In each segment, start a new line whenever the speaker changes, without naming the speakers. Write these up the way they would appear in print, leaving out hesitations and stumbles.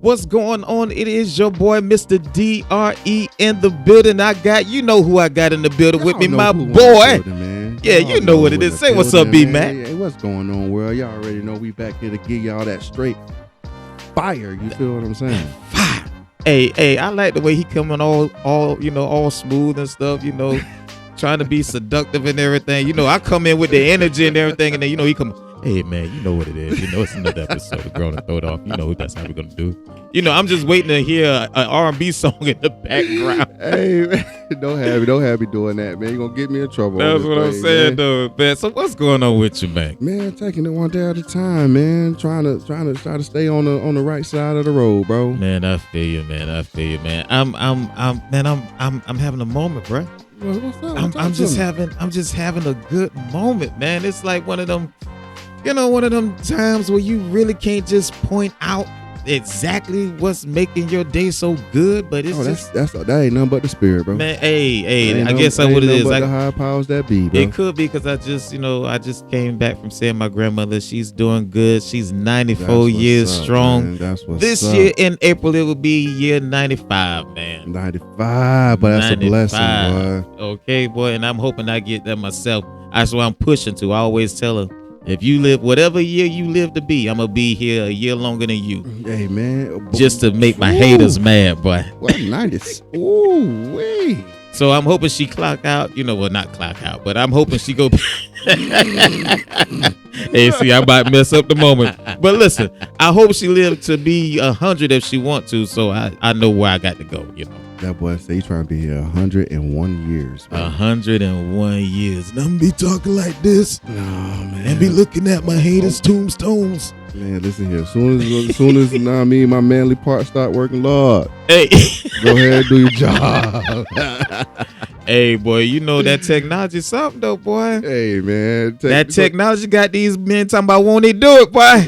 What's going on? It is your boy, Mr. D.R.E in the building. I got, you know who I got in the building with me, my boy.
Man.
Yeah, you know what it is. Say what's up, B-Mac.
Hey, what's going on, world? Y'all already know we back here to give y'all that straight fire. You feel what I'm saying?
Fire. Hey, I like the way he coming all smooth and stuff, trying to be seductive and everything. I come in with the energy and everything, and then, he come, hey, man, you know what it is. It's another episode of Grown and Throw It Off. That's how we're going to do. I'm just waiting to hear an R&B song in the background.
Hey, man, don't have me doing that, man. You're going to get me in trouble.
That's what I'm saying, though, man. So what's going on with you, man?
Man, taking it one day at a time, man. Trying to stay on the right side of the road, bro.
Man, I feel you, man. I'm having a moment, bro.
What's up?
I'm just having a good moment, man. It's like one of them times where you really can't just point out exactly what's making your day so good, but it's
that ain't nothing but the spirit, bro.
Man, I guess that's what it is.
Like the higher powers that be, bro.
It could be because I just came back from seeing my grandmother. She's doing good. She's 94 years strong.
That's what's
this
up.
year in April it will be year 95, man.
95, but that's 95. A blessing, boy.
Okay, boy, and I'm hoping I get that myself. That's what I'm pushing to. I always tell her, if you live whatever year you live to be, I'm gonna be here a year longer than you.
Hey, man,
just to make my haters mad, boy.
What 90s? Ooh, wait.
So I'm hoping she clock out. Well, not clock out, but I'm hoping she go. Hey, see, I might mess up the moment. But listen, I hope she live to be 100 if she want to. So I know where I got to go.
That boy say he trying to be here 101 years. Man.
101 years. And I'm be talking like this.
Oh, man.
And be looking at my haters' tombstones.
Man, listen here. As soon as me and my manly part start working, Lord.
Hey.
Go ahead and do your job.
Hey, boy, that technology is something, though, boy.
Hey, man.
That technology got these men talking about won't they do it, boy.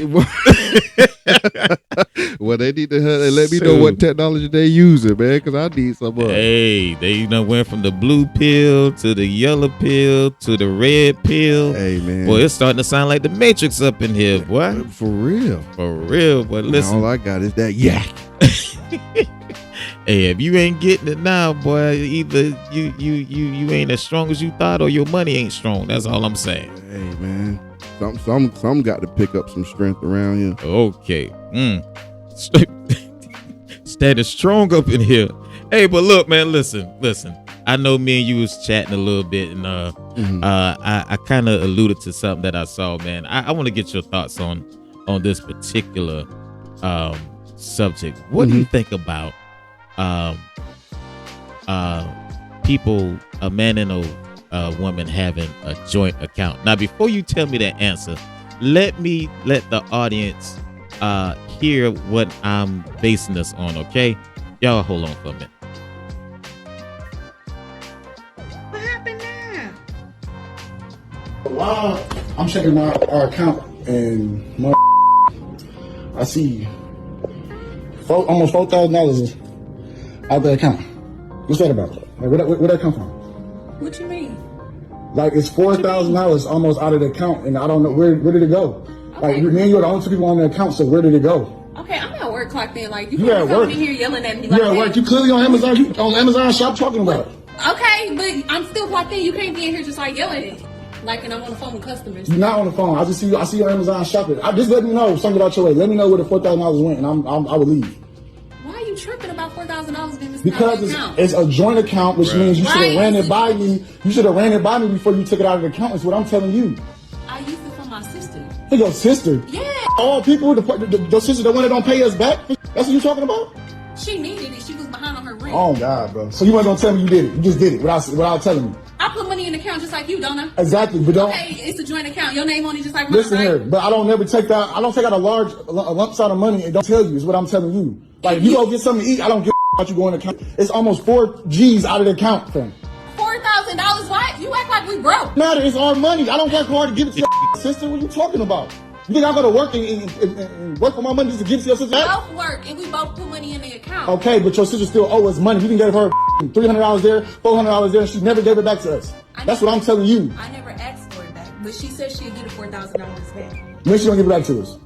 Well, they need to let me know what technology they using, man, because I need some.
Hey, they went from the blue pill to the yellow pill to the red pill.
Hey, man.
Boy, it's starting to sound like the Matrix up in here, boy.
For real.
But listen.
All I got is that yak.
Hey, if you ain't getting it now, boy, either you ain't as strong as you thought or your money ain't strong. That's all I'm saying.
Hey, man. Some got to pick up some strength around here.
Okay. Standing strong up in here. Hey, but look, man, listen. I know me and you was chatting a little bit, and I kind of alluded to something that I saw, man. I want to get your thoughts on this particular subject. What do you think about people, a man and a woman having a joint account? Now, before you tell me that answer, let the audience hear what I'm basing this on, okay? Y'all hold on for a minute.
What happened now?
While I'm checking our account and I see almost $4,000 out the account. What's that about? Like, where'd that come from?
What you mean?
Like, it's $4,000 almost out of the account, and I don't know where did it go.
Okay.
Like, me and you are the only two people on the account, so where did it go?
Okay, I'm at work clocked in. Like, you
at work.
coming in here yelling at me like
Yeah, work. You clearly on Amazon. You on Amazon shop talking about it.
Okay, but I'm still clocked in. You can't be in here just like yelling at me. Like, and I'm on the phone with customers.
You're not on the phone. I see you on Amazon shopping. Just let me know if something got your way. Let me know where the $4,000 went, and I would leave.
Why are you tripping about $4,000 being
Because it's a joint account, which means you should have ran it by me. You should have ran it by me before you took it out of the account. That's what I'm telling you.
I used it for my sister.
Hey, your sister?
Yeah.
All people, the sister, the one that don't pay us back? That's what you talking about?
She needed it. She was behind on her rent.
Oh, God, bro. So you weren't going to tell me you did it. You just did it without telling me.
I put money in the account just like you, don't I?
Exactly, but don't.
Okay, it's a joint account. Your name on it just like mine.
Listen here, but I don't never take that. I don't take out a lump sum of money and don't tell you. Is what I'm telling you. Like, if you go get something to eat, I don't give about you going to account. It's almost 4 G's out of the account, fam.
$4,000? What? You act like we broke.
Matter, it's our money. I don't work hard to give it to your sister. What are you talking about? You think I'm going to work and work for my money just to give it to your sister?
We both work and we both put money in the account.
Okay, but your sister still owes us money. You can give her $300 there, $400 there, and she never gave it back to us. That's what I'm telling you.
I never asked for it back, but she said she'd get the $4,000 back.
When she gonna give it back to us?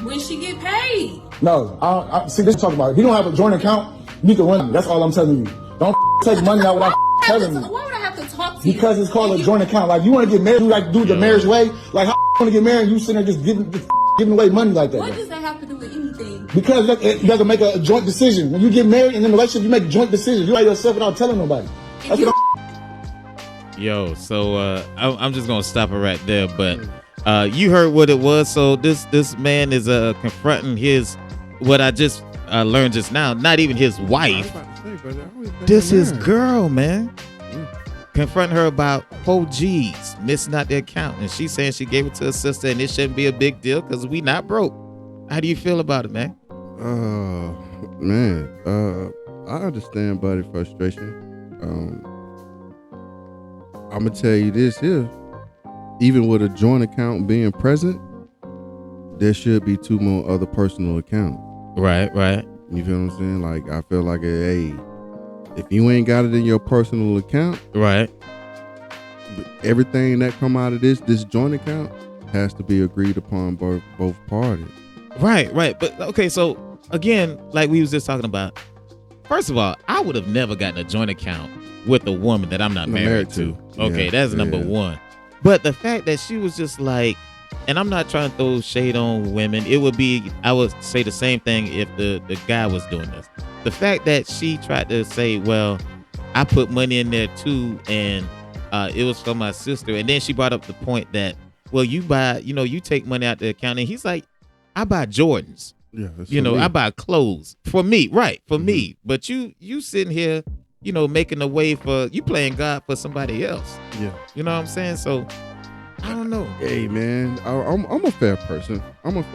When she get paid.
No, see, this talk about it. If you don't have a joint account, you can run it. That's all I'm telling you. Don't take money out without telling me.
Why would I have to talk to you?
Because it's called a joint account. Like, you want to get married, you like do the marriage way. Like, how you want to get married, you sitting there just giving away money like that.
What does that have to do with anything?
Because you have to make a joint decision. When you get married and in a relationship, you make joint decisions. You by yourself without telling nobody. That's what
Yo, so I'm just gonna stop it right there. But you heard what it was. So this man is confronting what I just learned just now. Not even his wife. This is girl, man. Confronting her about 4 G's missing out the account, and she's saying she gave it to her sister, and it shouldn't be a big deal because we not broke. How do you feel about it, man?
I understand buddy frustration. I'm gonna tell you this here. Even with a joint account being present, there should be 2 more other personal accounts.
Right.
You feel what I'm saying? Like, I feel like, hey, if you ain't got it in your personal account,
right,
everything that come out of this joint account has to be agreed upon by both parties.
Right. But okay, so again, like we was just talking about, first of all, I would have never gotten a joint account with a woman that I'm not married to. Okay,
yeah,
that's number one. But the fact that she was just like, and I'm not trying to throw shade on women, I would say the same thing if the guy was doing this. The fact that she tried to say, well, I put money in there too, and it was for my sister. And then she brought up the point that, well, you take money out the account. And he's like, I buy Jordans. Yeah, I buy clothes for me. Right. For me. But you sitting here, making a way for, you playing God for somebody else.
Yeah.
You know what I'm saying? So I don't know.
Hey man, I'm a fair person. I'm gonna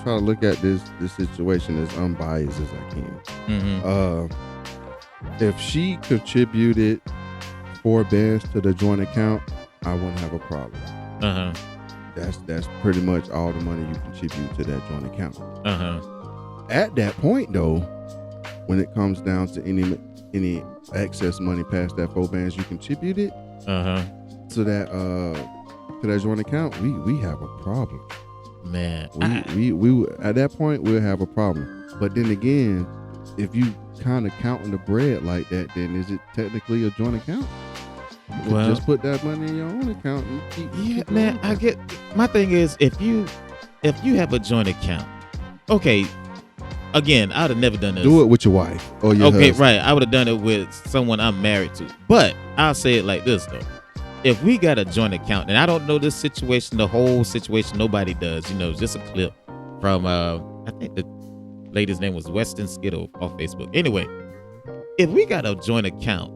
try to look at this situation as unbiased as I can.
Mm-hmm.
If she contributed 4 bands to the joint account, I wouldn't have a problem. That's pretty much all the money you contribute to that joint account. At that point though, when it comes down to any excess money past that 4 bands you contributed to that joint account, we have a problem,
man.
We at that point we'll have a problem. But then again, if you kind of counting the bread like that, then is it technically a joint account? Well, just put that money in your own account and keep
man. I get, my thing is, if you have a joint account, okay, again, I'd have never done this.
Do it with your wife or your husband.
Right. I would have done it with someone I'm married to. But I'll say it like this though. If we got a joint account, and I don't know this situation, the whole situation, nobody does, just a clip from, I think the lady's name was Weston Skittle off Facebook. Anyway, if we got a joint account,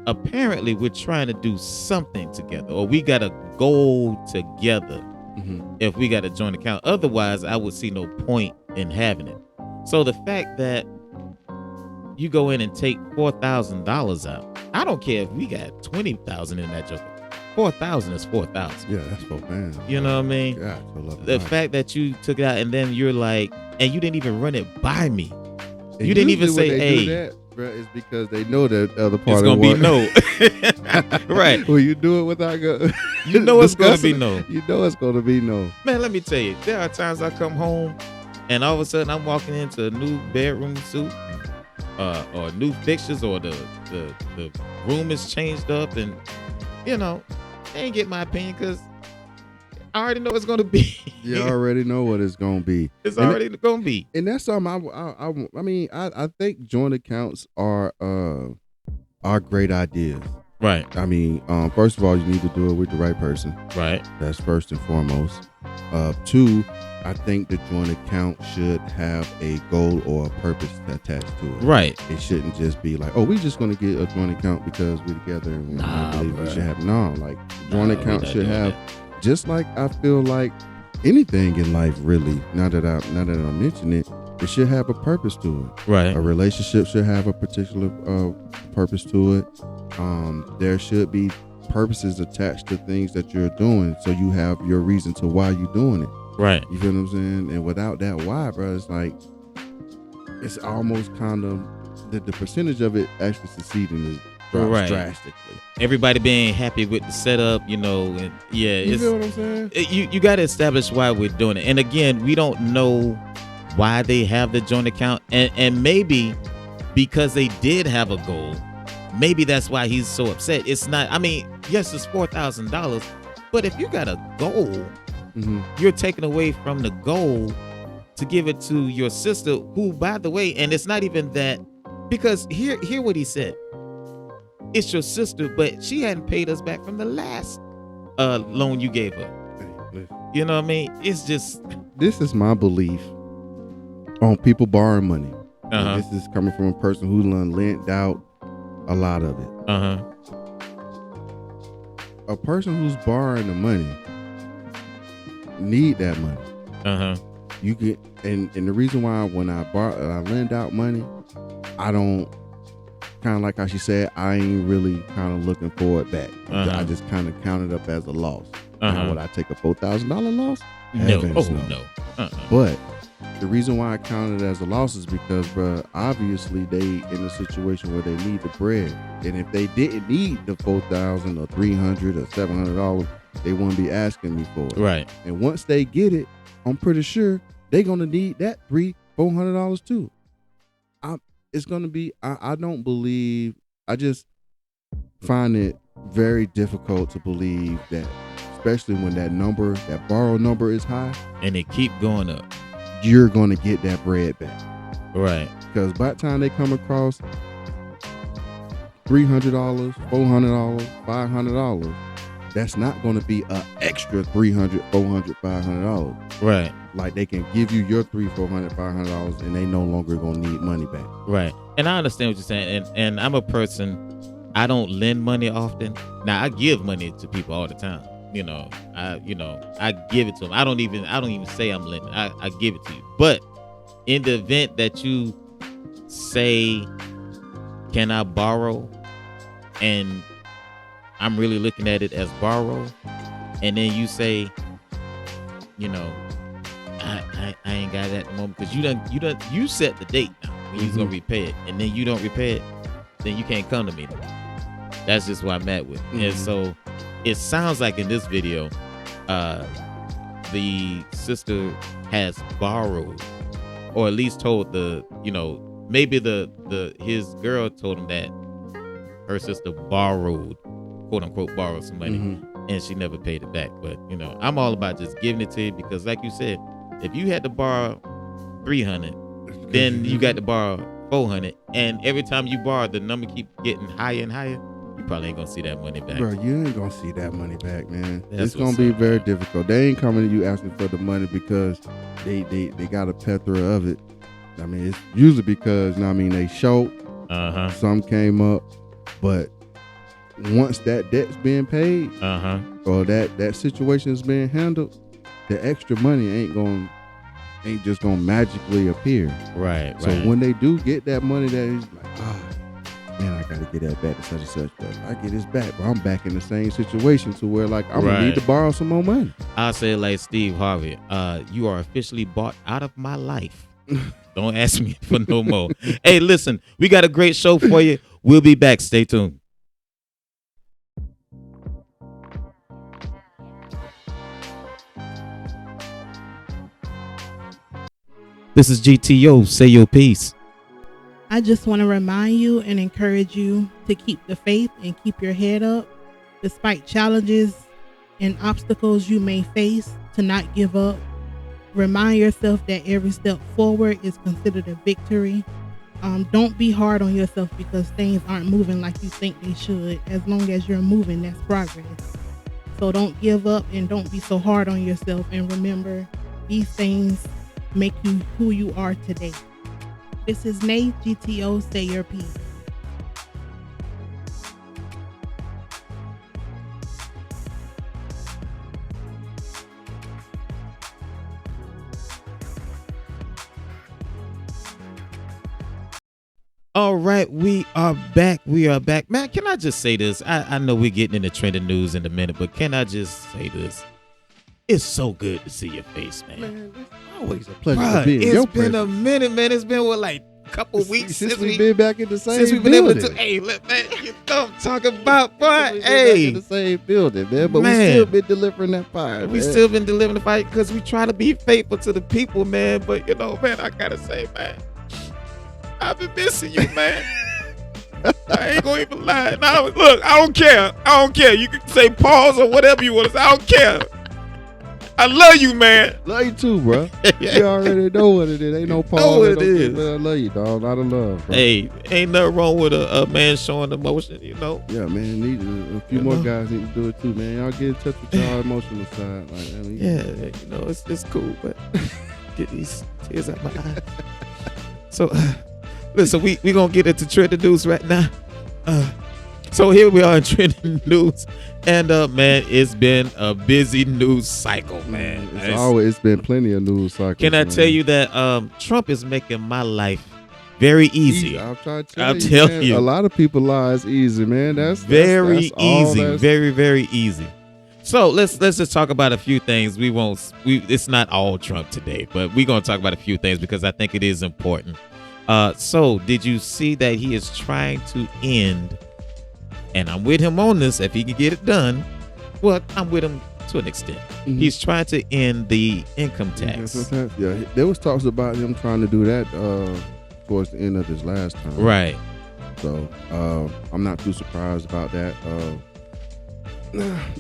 apparently we're trying to do something together, or we got a goal together. If we got a joint account, otherwise I would see no point in having it. So the fact that you go in and take $4,000 out, I don't care if we got $20,000 in that joke. 4,000 is 4,000.
Yeah, that's $4 bands.
You know what I mean?
Yeah,
the fact that you took it out and then you're like, and you didn't even run it by me.
And
you didn't even say, "Hey."
That, bro, it's because they know that other part.
It's gonna be no. Right.
Well, you do it without
you know it's gonna be no.
You know it's gonna be no.
Man, let me tell you, there are times I come home and all of a sudden I'm walking into a new bedroom suite, or new fixtures, or the room is changed up, and they ain't get my opinion because I already know it's gonna be.
You already know what it's gonna be.
It's already gonna be.
And that's something I think joint accounts are great ideas.
Right.
I mean, first of all, you need to do it with the right person.
Right.
That's first and foremost. 2, I think the joint account should have a goal or a purpose attached to it.
Right.
It shouldn't just be like, oh, we just gonna get a joint account because we're together and I believe we should have. No, like joint account should have. Just like I feel like anything in life, really. Now that I mention it, it should have a purpose to it.
Right.
A relationship should have a particular purpose to it. There should be purposes attached to things that you're doing, so you have your reason to why you're doing it.
Right.
You feel what I'm saying? And without that why, bro, it's like it's almost kind of the percentage of it actually succeeding is drops drastically.
Everybody being happy with the setup, and
you feel what I'm saying?
You got to establish why we're doing it. And again, we don't know why they have the joint account, and maybe because they did have a goal, maybe that's why he's so upset. It's not. I mean, yes, it's $4,000, but if you got a goal, you're taking away from the goal to give it to your sister, who, by the way, and it's not even that, because hear what he said. It's your sister, but she hadn't paid us back from the last loan you gave her. You know what I mean? It's just,
this is my belief on people borrowing money. This is coming from a person who lent out a lot of it. A person who's borrowing the money need that money. You get, and the reason why when I lend out money, I don't, kind of like how she said, I ain't really kind of looking for it back. I just kind of count it up as a loss. Now, would I take a $4,000 loss?
No.
No. But the reason why I count it as a loss is because, bro, obviously they in a situation where they need the bread, and if they didn't need the $4,000 or $300 or $700, they wouldn't be asking me for it.
Right.
And once they get it, I'm pretty sure they're gonna need that $300-$400 too. It's gonna be. I don't believe. I just find it very difficult to believe that, especially when that borrow number is high,
and it keep going up,
you're gonna get that bread back.
Right.
Because by the time they come across $300, $400, $500, that's not gonna be an extra $300, $400, $500.
Right.
Like they can give you your $300, $400, $500, and they no longer gonna need money back.
Right. And I understand what you're saying. And I'm a person, I don't lend money often. Now I give money to people all the time. I give it to them. I don't even say I'm lending. I give it to you. But in the event that you say, can I borrow? And I'm really looking at it as borrow. And then you say, I ain't got it at the moment, because you set the date now when you're gonna repay it, and then you don't repay it, then you can't come to me. That's just where I'm at with. And so it sounds like in this video, the sister has borrowed, or at least told maybe his girl told him that her sister borrowed, quote unquote, borrowed some money, and she never paid it back. But I'm all about just giving it to you, because like you said, if you had to borrow $300, then you got to borrow $400, and every time you borrow, the number keep getting higher and higher. You probably ain't gonna see that money back.
Bro, you ain't gonna see that money back, man. It's gonna be very difficult. They ain't coming to you asking for the money because they got a plethora of it. I mean, it's usually because they short. Some came up, but once that debt's being paid, or that situation is being handled, the extra money ain't just gonna magically appear.
Right.
So when they do get that money, that is like, man, I gotta get that back to such and such. But if I get this back, bro, I'm back in the same situation to where like I'm gonna need to borrow some more money.
I'll say it like Steve Harvey, you are officially bought out of my life. Don't ask me for no more. Hey, listen, we got a great show for you. We'll be back. Stay tuned. This is G.T.O. Say your piece.
I just want to remind you and encourage you to keep the faith and keep your head up despite challenges and obstacles you may face, to not give up. Remind yourself that every step forward is considered a victory. Don't be hard on yourself because things aren't moving like you think they should. As long as you're moving, that's progress. So don't give up and don't be so hard on yourself. And remember, these things make you who you are today. This is Nate, G.T.O. Say your piece.
All right, we are back. Man, can I just say this? I know we're getting into trending news in a minute, but can I just say this? It's so good to see your face, man.
Man, it's always a pleasure
Bruh,
to be in
it's
your
been
presence.
a minute, man. It's been, couple weeks
since we've been back in the same
since we've been
building.
able to. Hey, look, man, you know what I'm talking about, boy.
Back in
Hey,
the same building, man. But
Man.
we still been delivering that fire.
we
man.
still been delivering the fight because we try to be faithful to the people, man. But you know, man, I gotta say, man, I've been missing you, man. I ain't gonna even lie. Now, look, I don't care. I don't care. You can say pause or whatever you want to say. I don't care. I love you, man.
Love you too, bro. You already know what it is. Ain't no pause.
Know what it is.
Man, I love you, dog. A lot of love, bro.
Hey, ain't nothing wrong with a man showing emotion, you know.
Yeah, man. Need a few more guys need to do it too, man. Y'all get in touch with y'all emotional side. Like, I mean,
Yeah, you know, it's cool, but get these tears out my eyes. So, listen, we gonna get into trending news right now. So here we are in trending news, and man, it's been a busy news cycle, man.
It's been plenty of news cycles.
Can I tell you that Trump is making my life very easy?
I'll try to
I'll
tell
tell
you.
you.
A lot of people lives easy, man. That's
Very
all
easy,
that's-
very easy. So let's just talk about a few things. It's not all Trump today, but we're gonna talk about a few things because I think it is important. So did you see that he is trying to end? And I'm with him on this. If he can get it done, well, I'm with him to an extent.
Mhm.
He's trying to end the income tax.
Yeah, there was talks about him trying to do that towards the end of his last term.
Right.
So I'm not too surprised about that.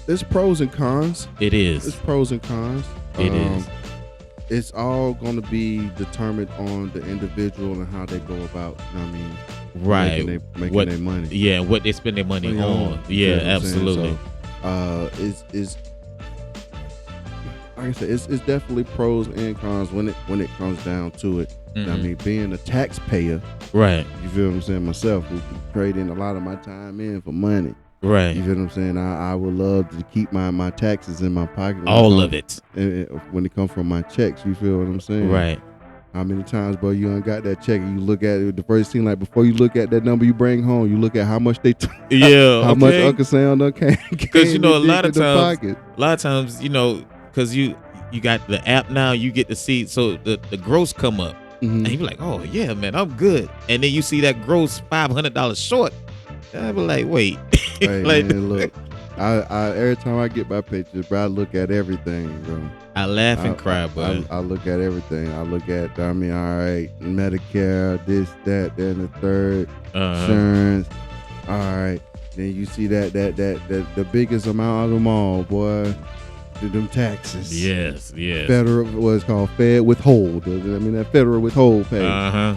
There's pros and cons.
It is.
It's pros and cons.
It is.
It's all going to be determined on the individual and how they go about. You know what I mean?
Right.
Making their money.
Yeah, what they spend their money on. Yeah,
You know what I'm saying?
absolutely.
So, it's like I said, it's definitely pros and cons when it comes down to it.
Mhm.
I mean, being a taxpayer,
Right.
you feel what I'm saying? Myself, who trading a lot of my time in for money.
Right.
You feel what I'm saying? I would love to keep my taxes in my pocket.
All of it.
When it comes from my checks, you feel what I'm saying?
Right.
How many times, bro, you done got that check and you look at it, the first thing, like before you look at that number you bring home, you look at how much they took.
Yeah.
How much Uncle Sam done came.
Because you know, a lot of
pocket.
times, you know, because you got the app now, you get to see, so the gross come up,
Mhm.
and you be like, oh yeah, man, I'm good, and then you see that gross $500 short, and I be like, wait,
Hey,
like,
man, look, I every time I get my pictures, bro, I look at everything, bro.
I laugh and cry, but
I look at everything. I look at, I mean, all right, Medicare, this, that, then the third, insurance. All right, then you see that the biggest amount of them all, boy, them taxes.
yes,
Federal, what's called Fed withhold. I mean, that federal withhold pay.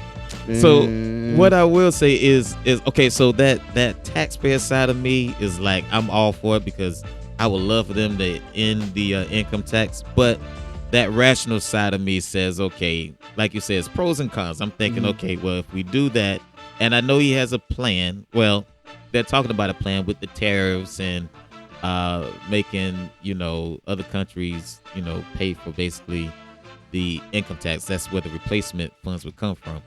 So
And-
what I will say is okay. So that taxpayer side of me is like, I'm all for it because I would love for them to end the income tax, but that rational side of me says, okay, like you said, it's pros and cons. I'm thinking, okay, well, if we do that, and I know he has a plan. Well, they're talking about a plan with the tariffs and making, you know, other countries, you know, pay for basically the income tax. That's where the replacement funds would come from.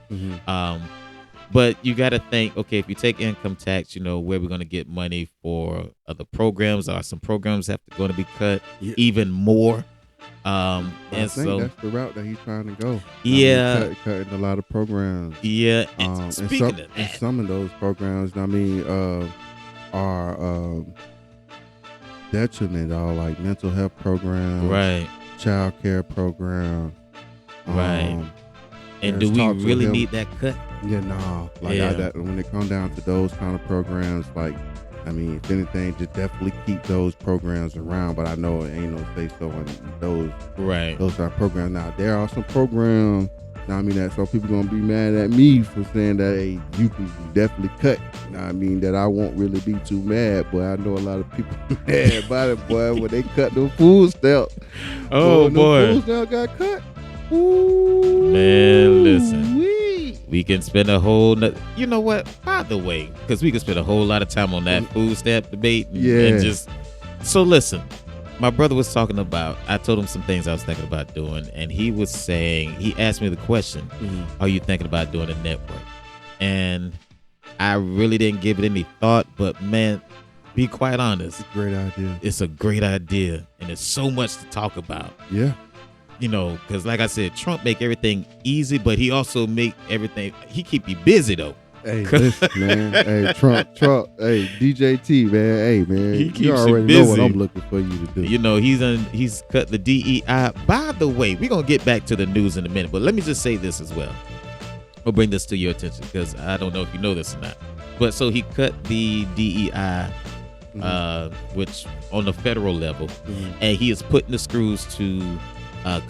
But you got to think, okay, if you take income tax, you know, where we're going to get money for other programs, or some programs going to be cut even more.
I
And
think
so,
that's the route that he's trying to go.
Yeah.
I mean, cutting a lot of programs.
yeah. And speaking of
and
that,
some of those programs, I mean, are detrimental, like mental health programs,
right,
child care program,
right. And do
there's
we
talks with
really
him.
need that cut?
Yeah, no. Like
Yeah.
that, when it comes down to those kind of programs, like, I mean, if anything, just definitely keep those programs around. But I know it ain't no say so in those are programs. Now there are some programs. Now I mean that some people gonna be mad at me for saying that, hey, you can definitely cut. Now I mean that I won't really be too mad, but I know a lot of people mad about it, boy, when they cut the food stamp.
Oh, boy.
Food stamp got cut. Ooh,
Man, listen.
wee.
We can spend a whole, you know what? By the way, because we can spend a whole lot of time on that food stamp debate. And just, so listen, my brother was talking about, I told him some things I was thinking about doing, and he was saying, he asked me the question, are you thinking about doing a network? And I really didn't give it any thought, but man, be quite honest.
Great idea.
It's a great idea, and there's so much to talk about.
Yeah.
because like I said, Trump make everything easy, but he also make everything. He keep you busy though.
Hey, listen, man. Hey, Trump. Hey, DJT, man. Hey, man.
He keeps
you already
you
know what
busy.
I'm looking for you to do.
He's cut the DEI. By the way, we're gonna get back to the news in a minute, but let me just say this as well. I'll bring this to your attention because I don't know if you know this or not. But so he cut the DEI, which on the federal level, and he is putting the screws to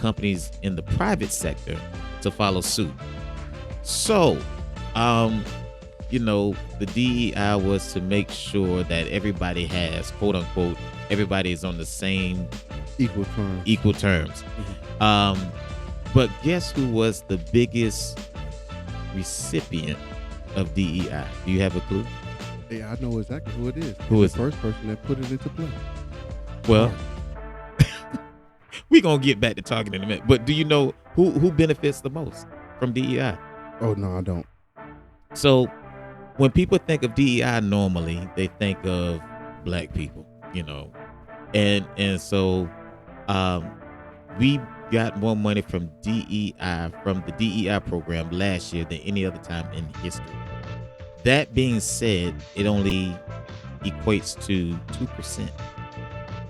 companies in the private sector to follow suit. So, the DEI was to make sure that everybody has, quote unquote, everybody is on the same equal terms. But guess who was the biggest recipient of DEI? Do you have a clue?
Hey, I know exactly who it is.
Who is
the first person that put it into play?
Well, we're going to get back to talking in a minute. But do you know who benefits the most from DEI?
Oh, no, I don't.
So when people think of DEI normally, they think of black people, and so we got more money from the DEI program last year than any other time in history. That being said, it only equates to 2%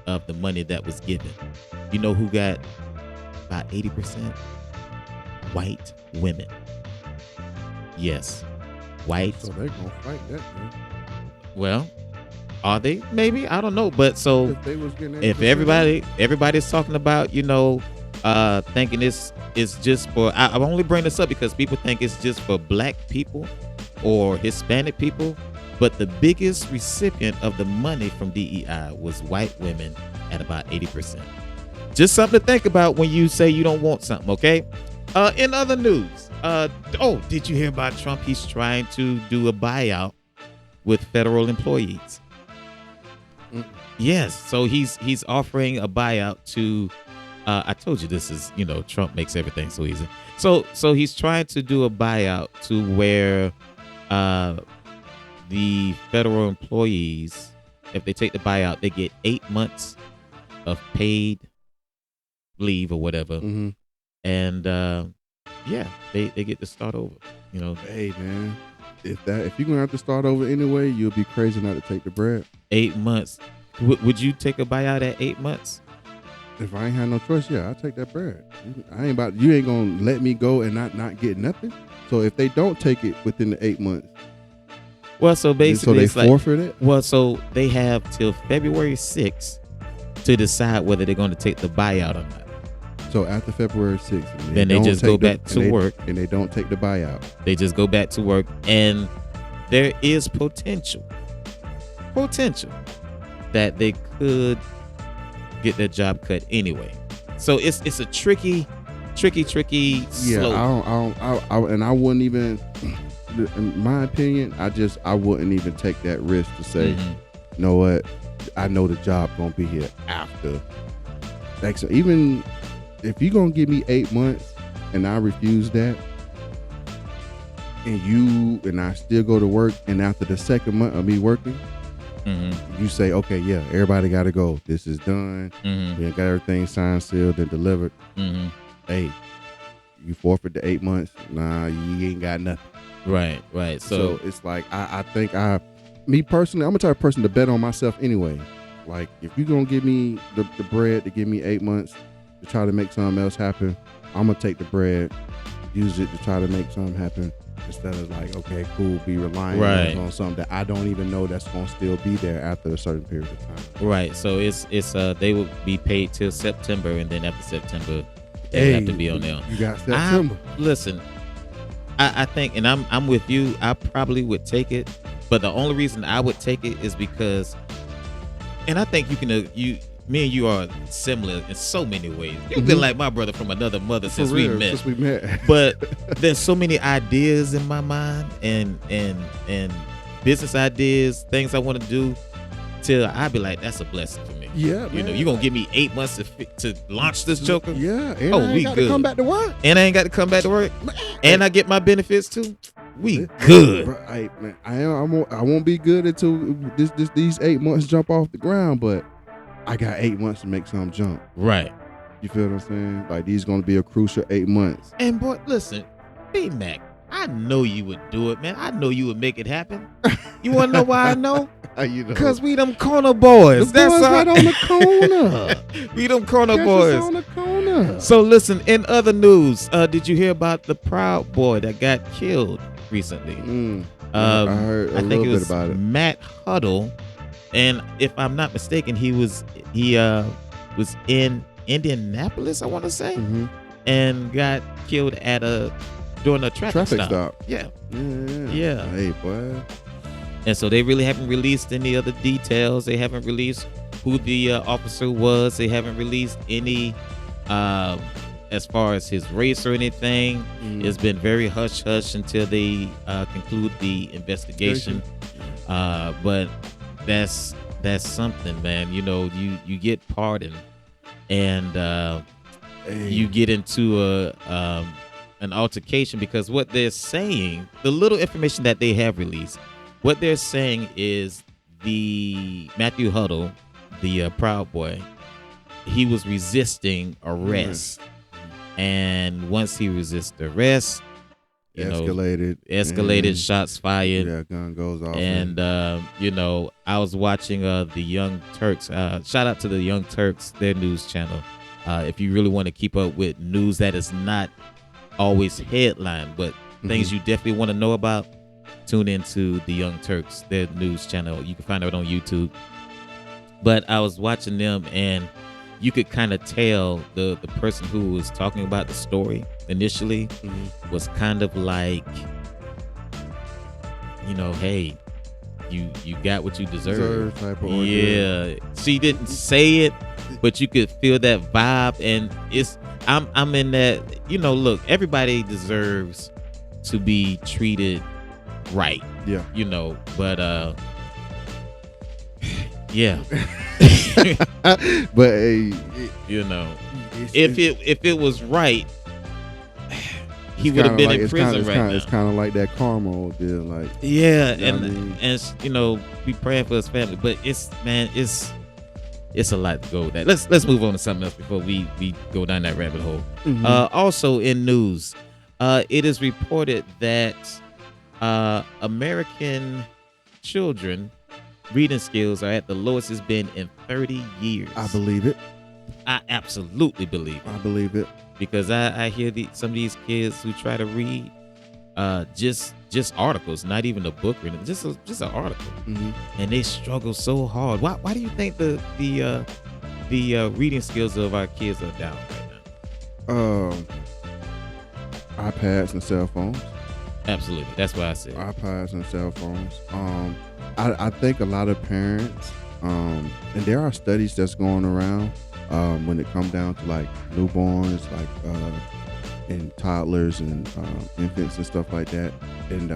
of the money that was given. You know who got about 80%? White women. Yes, white.
So they're gonna fight that, man.
Well, are they? Maybe, I don't know. But so if everybody's talking about, thinking this is just for, I only bring this up because people think it's just for black people or Hispanic people, but the biggest recipient of the money from DEI was white women at about 80%. Just something to think about when you say you don't want something, okay? In other news, did you hear about Trump? He's trying to do a buyout with federal employees. Yes, so he's offering a buyout to. I told you this is, Trump makes everything so easy. So he's trying to do a buyout to where the federal employees, if they take the buyout, they get 8 months of paid leave or whatever, and they get to start over.
Hey, man, if you're gonna have to start over anyway, you'll be crazy not to take the bread.
8 months. Would you take a buyout at 8 months?
If I ain't had no choice, yeah, I'll take that bread. You ain't gonna let me go and not get nothing. So if they don't take it within the 8 months,
well, so basically,
so they forfeit it.
Well, so they have till February 6th to decide whether they're going to take the buyout or not.
So after February 6th,
then they just go back to work,
and they don't take the buyout.
They just go back to work, and there is potential that they could get their job cut anyway. So it's a tricky slope.
And I wouldn't even, in my opinion, I wouldn't even take that risk to say, you know what, I know the job gonna be here after. Like, so even if you're gonna give me 8 months and I refuse that, and I still go to work, and after the second month of me working, you say, okay, yeah, everybody got to go. This is done. We got everything signed, sealed, and delivered. Hey, you forfeit the 8 months. Nah, you ain't got nothing.
Right.
So it's like, I think me personally, I'm the type of person to bet on myself anyway. Like, if you're going to give me the bread to give me 8 months to try to make something else happen, I'm going to take the bread, use it to try to make something happen. Instead of like, okay, cool, be relying on something that I don't even know that's gonna still be there after a certain period of time.
Right. So it's they will be paid till September, and then after September they have to be on there.
You got September.
Listen, I think, and I'm with you. I probably would take it, but the only reason I would take it is because, and I think me and you are similar in so many ways. You've been like my brother from another mother since we met. But there's so many ideas in my mind and business ideas, things I want to do, till I be like, that's a blessing for me.
Yeah, man.
You're gonna give me 8 months to launch this joker.
Yeah, and I ain't got to come back to work.
And I ain't got to come back to work. And I get my benefits too. We good.
Right, man. I won't be good until these 8 months jump off the ground, but I got 8 months to make some jump.
Right.
You feel what I'm saying? Like, these going to be a crucial 8 months.
And boy, listen, B-Mac, I know you would do it, man. I know you would make it happen. You want to know why I know?
How you know?
Because we them corner boys.
The boys right on the corner.
We them corner
Catch
boys.
us on the corner.
So listen, in other news, did you hear about the Proud Boy that got killed recently?
I heard a little bit about it.
Matt Huddle, and if I'm not mistaken, he was in Indianapolis, I want to say, and got killed during a traffic stop. Yeah.
Hey, boy.
And so they really haven't released any other details. They haven't released who the officer was. They haven't released any as far as his race or anything. It's been very hush-hush until they conclude the investigation. But that's something, man. You know, you get pardoned and you get into an altercation, because what they're saying, the little information that they have released, what they're saying is the Matthew Huddle, the Proud Boy, he was resisting arrest. And once he resisted arrest, escalated, shots fired.
Yeah, gun goes off.
And, I was watching the Young Turks. Shout out to the Young Turks, their news channel. If you really want to keep up with news that is not always headline, but things you definitely want to know about, tune into the Young Turks, their news channel. You can find it on YouTube. But I was watching them, and you could kind of tell the person who was talking about the story initially was kind of like, hey, you got what you deserve.
Type of
yeah. She didn't say it, but you could feel that vibe, and I'm in that, look, everybody deserves to be treated right. Yeah. But yeah.
But hey,
if it was right, he would have been in prison right now.
It's kind of like that karma deal, like,
yeah, and be praying for his family. But it's a lot to go with that. Let's move on to something else before we go down that rabbit hole. Also in news, it is reported that American children reading skills are at the lowest it's been in 30 years.
I believe it.
I absolutely believe it.
I believe it.
Because I hear some of these kids who try to read just articles, not even a book, or just an article, and they struggle so hard. Why do you think the reading skills of our kids are down right now?
iPads and cell phones.
Absolutely, that's what I said.
iPads and cell phones. I think a lot of parents, and there are studies that's going around when it comes down to like newborns, like and toddlers and infants and stuff like that, and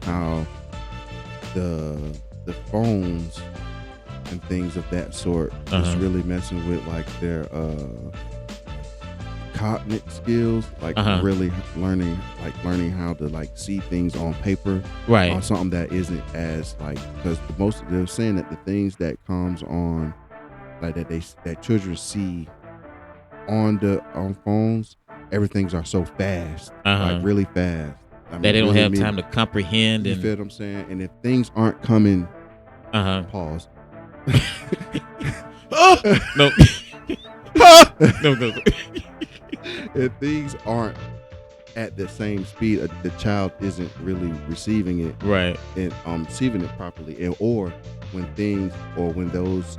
how the phones and things of that sort is really messing with like their cognitive skills, like really learning how to like see things on paper,
right,
or something that isn't as like, because they're saying that the things that comes on like that children see on phones, everything's are so fast, like really fast. I mean,
that they don't
really
have time to comprehend.
You feel what I'm saying? And if things aren't coming, pause.
No. No.
If things aren't at the same speed, the child isn't really receiving it
right,
and receiving it properly, or when those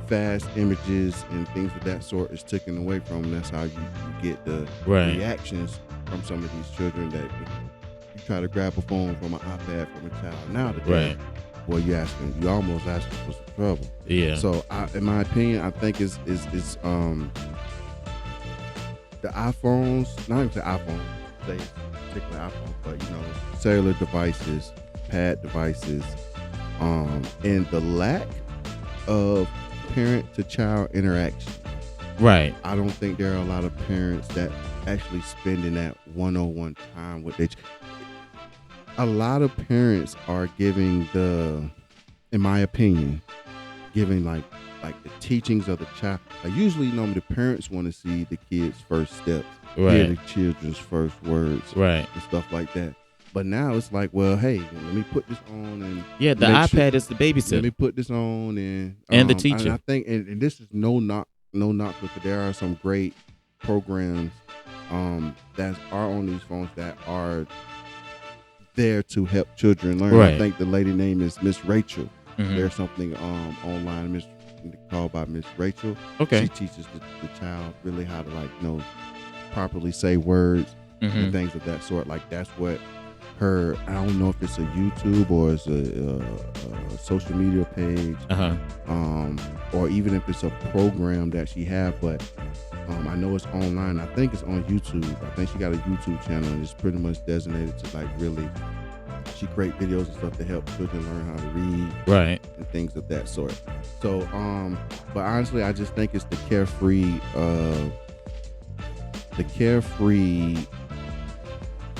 fast images and things of that sort is taken away from them, that's how you get the reactions from some of these children, that you try to grab a phone from an iPad from a child nowadays. Well, you almost asking for some trouble.
Yeah.
So, in my opinion, I think is the iPhones, not even the iPhone, say particular iPhone, but cellular devices, pad devices, and the lack of parent to child interaction.
Right.
I don't think there are a lot of parents that actually spending that one-on-one time with their a lot of parents are giving in my opinion, giving like like the teachings of the child. Like usually, normally the parents want to see the kids' first steps,
Right.
hear the children's first words,
Right.
and stuff like that. But now it's like, well, hey, let me put this on and
Yeah, the
make
iPad
sure-
is the babysitter.
Let me put this on
And the teacher.
And I think, and this is no knock, because there are some great programs that are on these phones that are there to help children learn.
Right.
I think the lady name is Miss Rachel.
Mhm.
There's something online called by Miss Rachel.
Okay.
She teaches the child really how to properly say words and things of that sort. Like that's what her, I don't know if it's a YouTube or it's a social media page, or even if it's a program that she have, but I know it's online. I think it's on YouTube. I think she got a YouTube channel and it's pretty much designated to really, she create videos and stuff to help children learn how to read,
Right.
and things of that sort. So, but honestly, I just think it's the carefree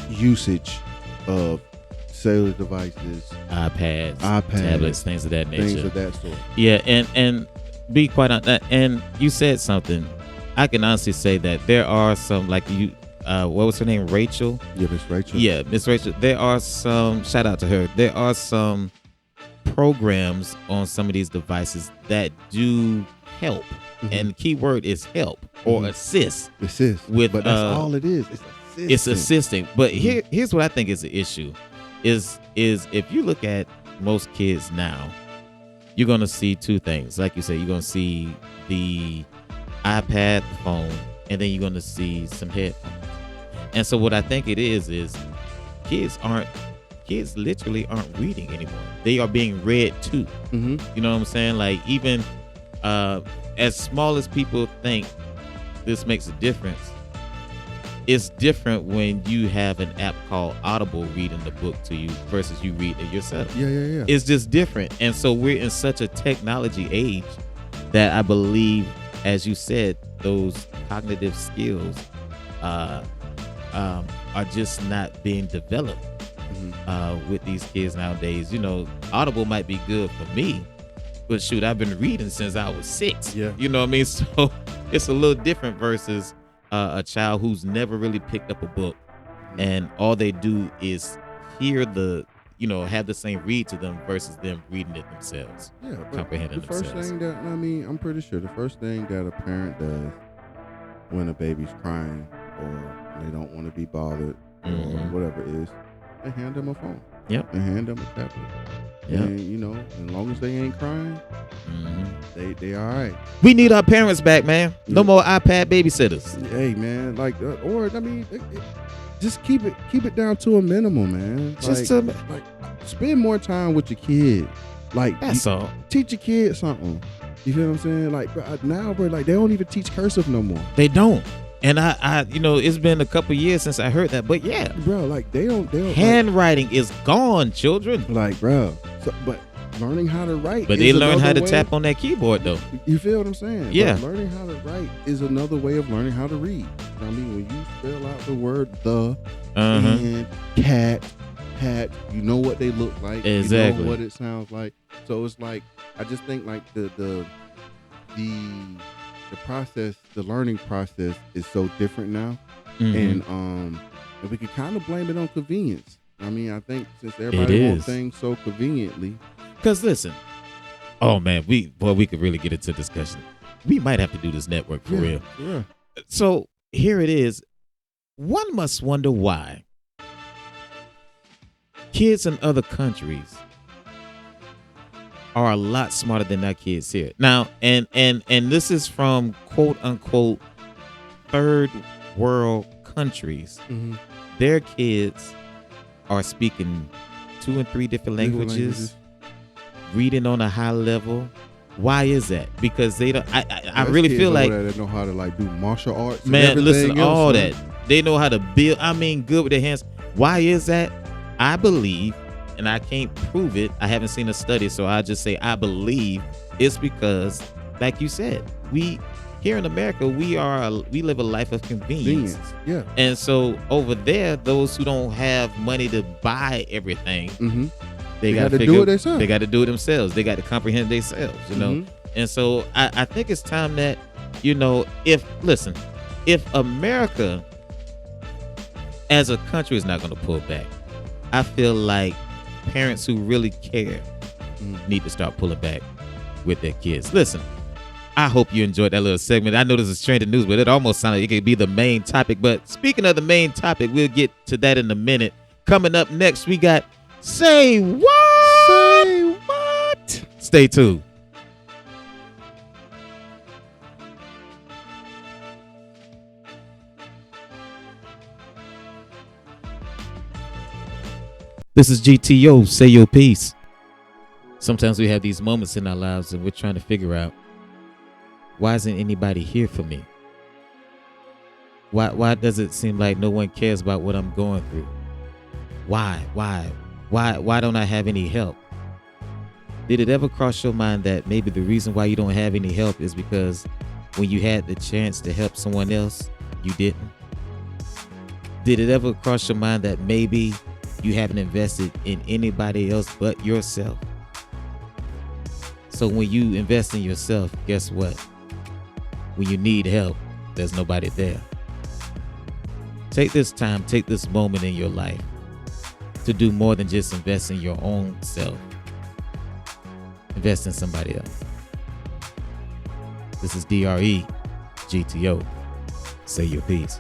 usage of cellular devices,
iPads,
iPads,
tablets, things of that nature.
things of that sort.
Yeah, and be quite honest, and you said something. I can honestly say that there are some, like you, what was her name? Rachel?
Yeah, Miss Rachel.
Yeah, Miss Rachel. There are some, shout out to her, there are some programs on some of these devices that do help. And the key word is help or assist.
Assist.
With,
but that's all it is.
It's assisting. But here's what I think is the issue is if you look at most kids now, you're gonna see two things. Like you said, you're gonna see the iPad, the phone, and then you're gonna see some headphones. And so what I think it is kids literally aren't reading anymore. They are being read to. You know what I'm saying? Like even as small as people think this makes a difference, it's different when you have an app called Audible reading the book to you versus you read it yourself.
Yeah.
It's just different. And so we're in such a technology age that I believe, as you said, those cognitive skills are just not being developed with these kids nowadays. You know, Audible might be good for me, but shoot, I've been reading since I was 6.
Yeah.
You know what I mean? So it's a little different versus a child who's never really picked up a book and all they do is hear have the same read to them versus them reading it themselves.
Yeah,
comprehending
the first
themselves.
thing that, I'm pretty sure the first thing that a parent does when a baby's crying or they don't want to be bothered or whatever it is, they hand them a phone.
Yep.
They hand them a tablet.
Yep.
And as long as they ain't crying, they all right.
We need our parents back, man. No more iPad babysitters.
Hey, man, just keep it down to a minimum, man. Spend more time with your kid.
That's all.
Teach your kid something. You feel what I'm saying? Now they don't even teach cursive no more.
They don't. And I it's been a couple years since I heard that, but yeah,
bro, they don't.
Handwriting is gone, children.
Bro. But learning how to write.
But they learn how to tap on that keyboard, though.
You feel what I'm saying?
Yeah.
But learning how to write is another way of learning how to read. I mean, when you spell out the word the and cat, you know what they look like.
Exactly.
You know what it sounds like. So it's I just think the process, the learning process is so different now. And we can kind of blame it on convenience. I mean, I think since everybody wants things so conveniently.
Because listen, oh man, we could really get into discussion. We might have to do this network for real.
Yeah.
So here it is. One must wonder why kids in other countries are a lot smarter than our kids here. Now, and this is from quote unquote third world countries. Their kids are speaking 2 and 3 different languages, reading on a high level. Why is that? Because they don't. I really feel like
they know how to do martial arts.
Man, listen, all that they know how to build. I mean, good with their hands. Why is that? I believe, and I can't prove it. I haven't seen a study, so I just say I believe it's because, like you said, we here in America we live a life of convenience.
Yeah.
And so over there, those who don't have money to buy everything, they got to do it themselves. They got to do it themselves. They got to comprehend themselves. And so I think it's time that, if America as a country is not going to pull back, I feel like parents who really care need to start pulling back with their kids. Listen, I hope you enjoyed that little segment. I know this is trending news, but it almost sounded like it could be the main topic. But speaking of the main topic, we'll get to that in a minute. Coming up next, we got Say What?
Say what?
Stay tuned. This is G.T.O. Say Your Piece. Sometimes we have these moments in our lives and we're trying to figure out, why isn't anybody here for me? Why does it seem like no one cares about what I'm going through? Why don't I have any help? Did it ever cross your mind that maybe the reason why you don't have any help is because when you had the chance to help someone else, you didn't? Did it ever cross your mind that maybe you haven't invested in anybody else but yourself? So when you invest in yourself, guess what? When you need help, there's nobody there. Take this time, take this moment in your life to do more than just invest in your own self. Invest in somebody else. This is D.R.E, G.T.O. Say Your Piece.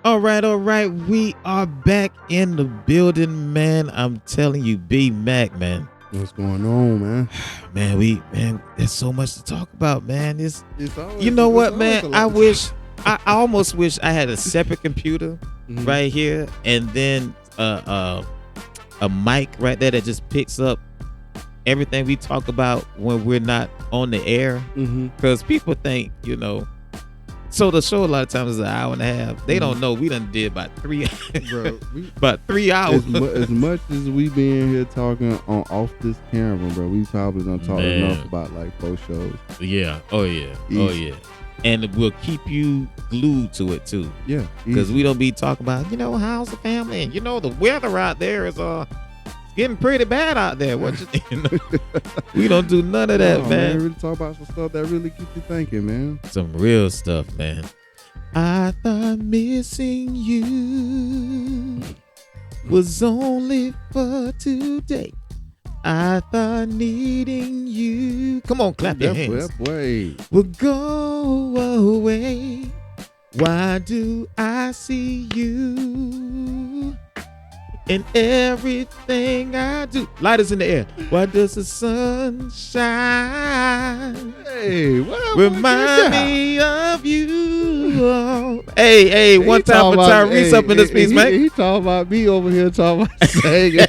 All right. We are back in the building, man. I'm telling you, B-Mac, man.
What's going on, man?
Man, there's so much to talk about, man.
It's always,
you know what, man? I almost wish I had a separate computer right here, and then a mic right there that just picks up everything we talk about when we're not on the air. Because people think, so the show a lot of times is an hour and a half. They don't know we done did about 3 about 3 hours.
As much as we be in here talking on off this camera, bro, we probably done talk enough about like 4 shows.
Yeah. Oh yeah. And we'll keep you glued to it too.
Yeah.
Because we don't be talking about, how's the family, and the weather out there is getting pretty bad out there. We don't do none of that, man.
We really talk about some stuff that really keep you thinking, man.
Some real stuff, man. I thought missing you was only for today. I thought needing you, come on, clap your hands, will go away. Why do I see you in everything I do? Lighters in the air. Why does the sun shine?
Hey,
remind me of you. Hey, one time for Tyrese up in this piece, man.
He talking about me over here talking about singing.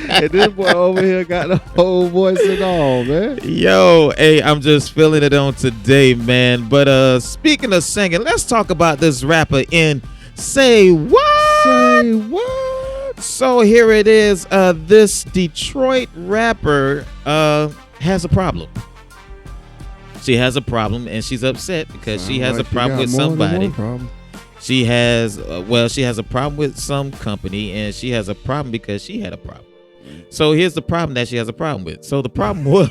And this boy over here got the whole voice and all, man.
Yo, hey, I'm just feeling it on today, man. But speaking of singing, let's talk about this rapper in Say What?
Say what?
So here it is. This Detroit rapper has a problem. She has a problem, and she's upset because she has a problem with somebody. She has a problem with some company, and she has a problem because she had a problem. So here's the problem that she has a problem with. So the problem was,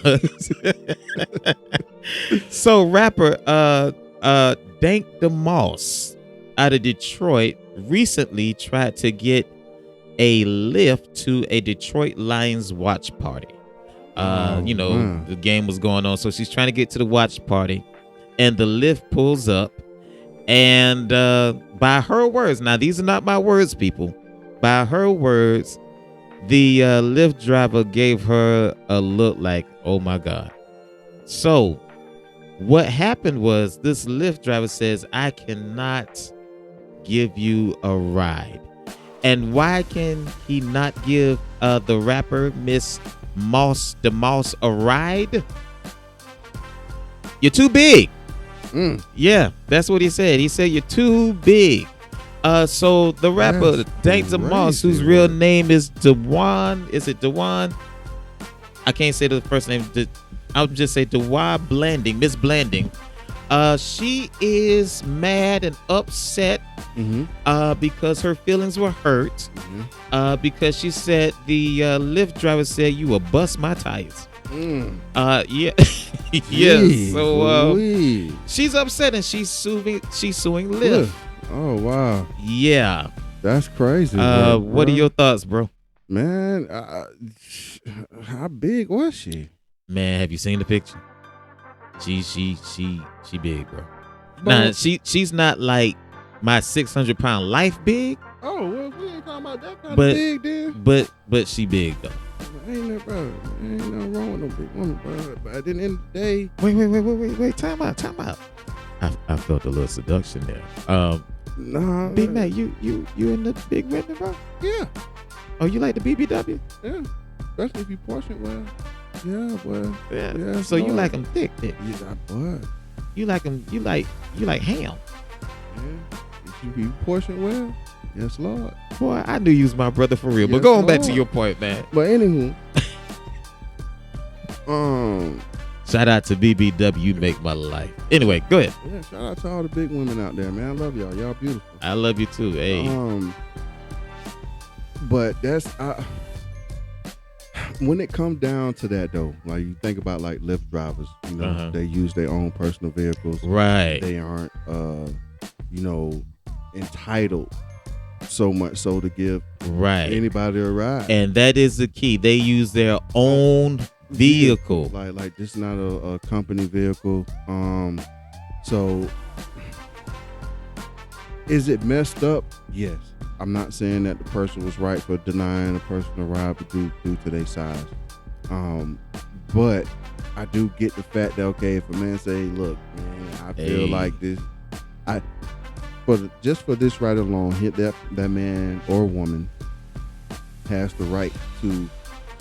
so rapper Damoss out of Detroit recently tried to get a lift to a Detroit Lions watch party. The game was going on, so she's trying to get to the watch party, and the lift pulls up, and by her words, now these are not my words, people, by her words, the Lyft driver gave her a look like, oh my God. So what happened was this Lyft driver says, I cannot give you a ride. And why can he not give the rapper Miss Damoss a ride? You're too big. Yeah, that's what he said. He said you're too big. So the rapper Damoss, whose real name is Dewan, is it Dewan? I can't say the first name. I'll just say Dewan Blanding, Miss Blanding. She is mad and upset because her feelings were hurt because she said the Lyft driver said you will bust my tires. Yeah. Yeah. So she's upset and she's suing Lyft.
Oh wow.
Yeah.
That's crazy.
What are your thoughts, bro?
Man, how big was she?
Man, have you seen the picture? She big, bro. Nah, she's not like my 600-pound life big.
Oh, well, we ain't talking about that kind of big then.
But she big though.
Ain't nothing wrong with no big woman, bro. But at the end of the day,
wait, time out. I felt a little seduction there.
Nah,
B-Mac, you in the big women, bro?
Yeah.
Oh, you like the BBW?
Yeah, especially if you portion well. Yeah, boy.
Yeah. So you like them thick?
Yeah, boy.
You like them? You like ham?
Yeah. If you portion well, yes, Lord.
Boy, I knew you was my brother for real.
Yes,
but going back to
Lord.
your point, man.
But anywho,
shout out to BBW. You make my life. Anyway, go ahead.
Yeah, shout out to all the big women out there, man. I love y'all. Y'all beautiful.
I love you too. Hey.
But that's when it comes down to that though, like you think about like Lyft drivers, you know, they use their own personal vehicles.
Right.
They aren't entitled so much so to give anybody a ride.
And that is the key. They use their own vehicle.
Like this is not a company vehicle. So is it messed up? Yes. I'm not saying that the person was right for denying a person a ride due to their size. But I do get the fact that, okay, if a man say, look, man, I feel like this, just for this right alone, hit that man or woman has the right to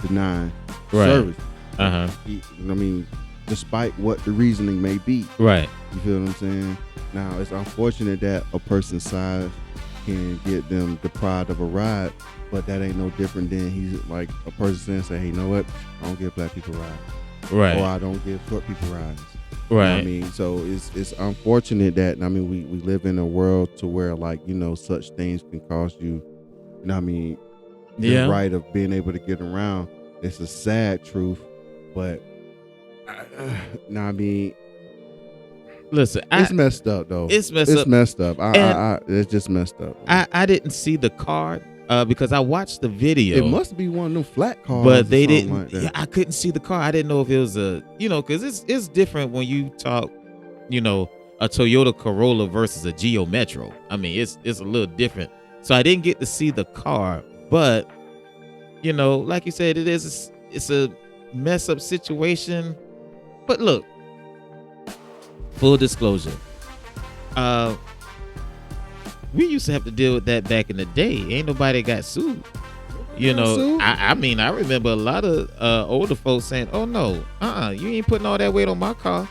deny service. I mean, despite what the reasoning may be. Right. You feel what I'm saying? Now, it's unfortunate that a person's size can get them deprived of a ride, but that ain't no different than he's like a person saying, hey, you know what? I don't give black people rides. Right. Or I don't give short people rides. Right. You know what I mean? So it's unfortunate that, I mean, we live in a world to where, like, you know, such things can cost you, you know what I mean, the right of being able to get around. It's a sad truth, but no, I mean,
listen,
it's messed up though.
It's messed up.
It's just messed up.
I didn't see the car because I watched the video.
It must be one of them flat cars,
but they didn't.
Like that.
Yeah, I couldn't see the car. I didn't know if it was a, because it's different when you talk, a Toyota Corolla versus a Geo Metro. I mean, it's a little different. So I didn't get to see the car, but like you said, it's a mess up situation. But look. Full disclosure, we used to have to deal with that back in the day. Ain't nobody got sued. I mean, I remember a lot of older folks saying, "Oh no, you ain't putting all that weight on my car.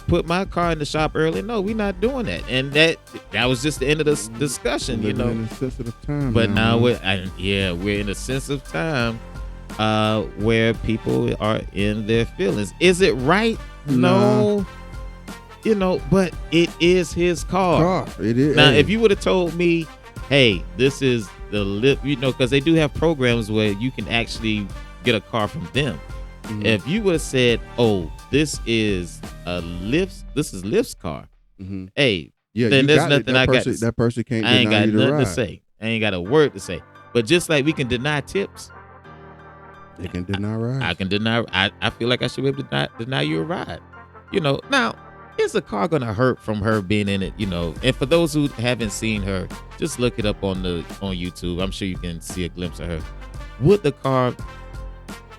Put my car in the shop early." No, we not doing that. And that was just the end of the discussion.
In a sensitive time.
But now we're in a sensitive time where people are in their feelings. Is it right? No. But it is his car. It is. Now, if you would have told me, hey, this is the Lyft, because they do have programs where you can actually get a car from them. Mm-hmm. If you would have said, oh, this is Lyft's car. Mm-hmm. Hey, then there's nothing I got to say.
That person can't
I ain't
deny
got
you the
nothing
ride.
to say. I ain't got a word to say. But just like we can deny tips,
they can deny rides.
I can deny. I feel like I should be able to deny you a ride. Now, is the car gonna hurt from her being in it? And for those who haven't seen her, just look it up on YouTube. I'm sure you can see a glimpse of her. Would the car,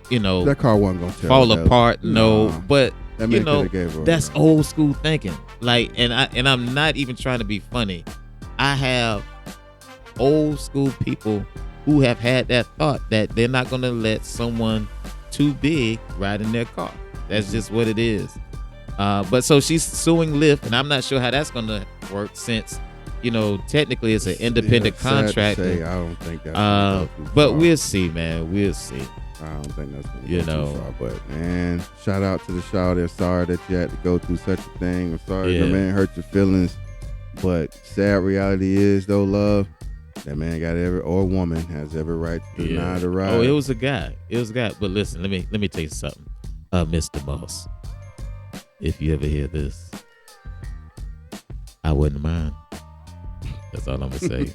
that car wasn't gonna
fall apart? No, but
that
that's old school thinking. Like, and I'm not even trying to be funny. I have old school people who have had that thought that they're not gonna let someone too big ride in their car. That's just what it is. But so she's suing Lyft, and I'm not sure how that's gonna work since, technically it's an independent contract.
I don't think that.
But we'll see, man. We'll see.
I don't think that's gonna
You
go
know.
too far. But man, shout out to the shawty. Sorry that you had to go through such a thing. I'm sorry the man hurt your feelings. But sad reality is though, love, that man got or woman has every right to deny the right.
Oh, it was a guy. But listen, let me tell you something. Mr. Damoss, if you ever hear this, I wouldn't mind. That's all I'm gonna say.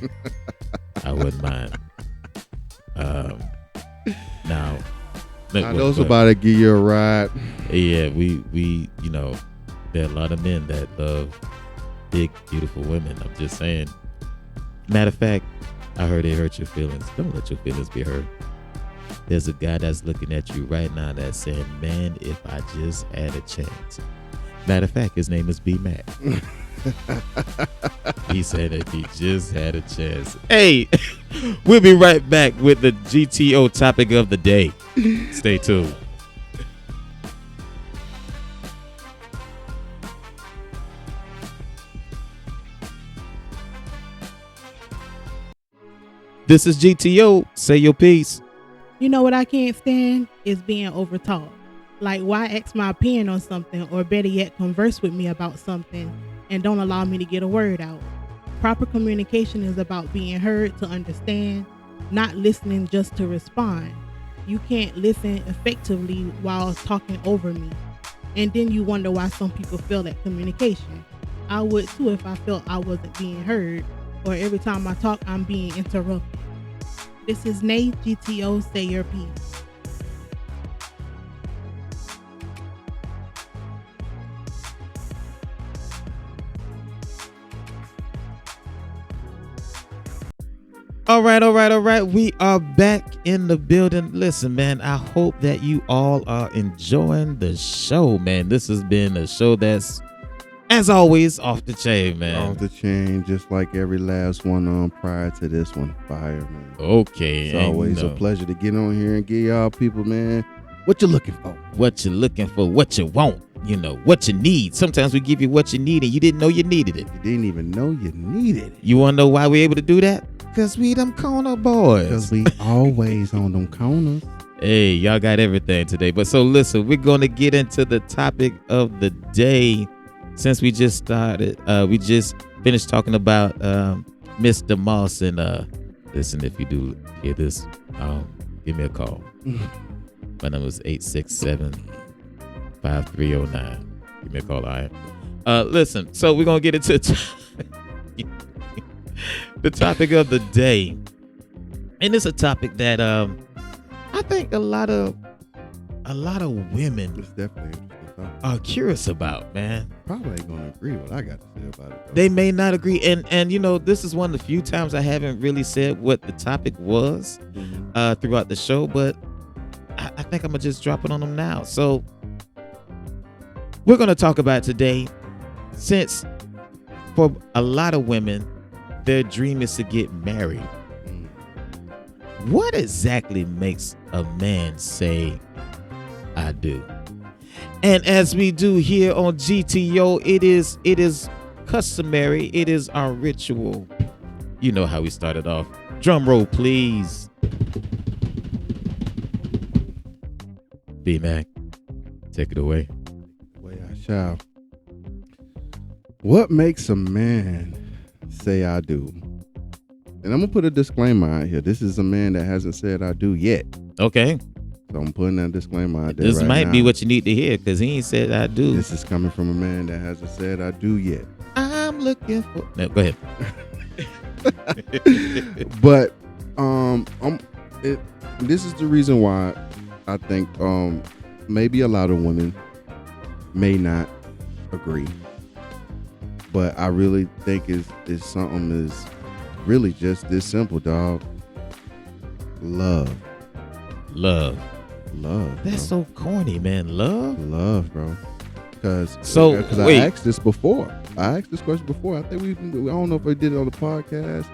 I wouldn't mind. Now
I know somebody give you a ride.
Yeah, we you know, there are a lot of men that love big, beautiful women. I'm just saying. Matter of fact, I heard it hurt your feelings. Don't let your feelings be hurt. There's a guy that's looking at you right now that's saying, man, if I just had a chance. Matter of fact, his name is B-Mac. He said if he just had a chance. Hey, we'll be right back with the G.T.O topic of the day. Stay tuned. This is G.T.O. Say your piece.
You know what I can't stand is being overtalked. Like, why ask my opinion on something, or better yet, converse with me about something and don't allow me to get a word out? Proper communication is about being heard to understand, not listening just to respond. You can't listen effectively while talking over me. And then you wonder why some people fail at communication. I would too if I felt I wasn't being heard, or every time I talk, I'm being interrupted. This is Nate, G.T.O. Say your piece.
All right. We are back in the building. Listen, man, I hope that you all are enjoying the show, man. This has been a show that's, as always, off the chain, man.
Off the chain, just like every last one on prior to this one. Fire, man.
Okay.
It's always a pleasure to get on here and give y'all people, man, what you're looking for.
What you're looking for, what you want, you know, what you need. Sometimes we give you what you need and you didn't know you needed it.
You didn't even know you needed it.
You want to know why we're able to do that? Because we them corner boys.
Because we always on them corners.
Hey, y'all got everything today. But so listen, we're going to get into the topic of the day. Since we just started, we just finished talking about Mr. Damoss. And listen, if you do hear this, give me a call. My number is 867-5309. Give me a call, all right? Listen, so we're going to get into the topic of the day. And it's a topic that I think a lot of women
It's definitely
are curious about, man.
probably ain't gonna agree with what I got to say about it, though.
They may not agree, and you know, this is one of the few times I haven't really said what the topic was throughout the show, but I think I'm gonna just drop it on them now. So we're gonna talk about today, since for a lot of women, their dream is to get married. What exactly makes a man say, I do? And as we do here on GTO, it is customary. It is our ritual. You know how we started off. Drum roll, please. B-Mac, take it away.
Way I shall. What makes a man say I do? And I'm gonna put a disclaimer out here. This is a man that hasn't said I do yet.
Okay.
So I'm putting that disclaimer out there.
This
right
might
now.
be what you need to hear, because he ain't said I do.
This is coming from a man that hasn't said I do yet.
I'm looking for. No, go ahead.
But this is the reason why I think maybe a lot of women may not agree. But I really think it's something is really just this simple, dog. Love.
That's
bro.
so corny, man.
Love, bro. Because
wait.
I asked this before. I asked this question before. I think I don't know if I did it on the podcast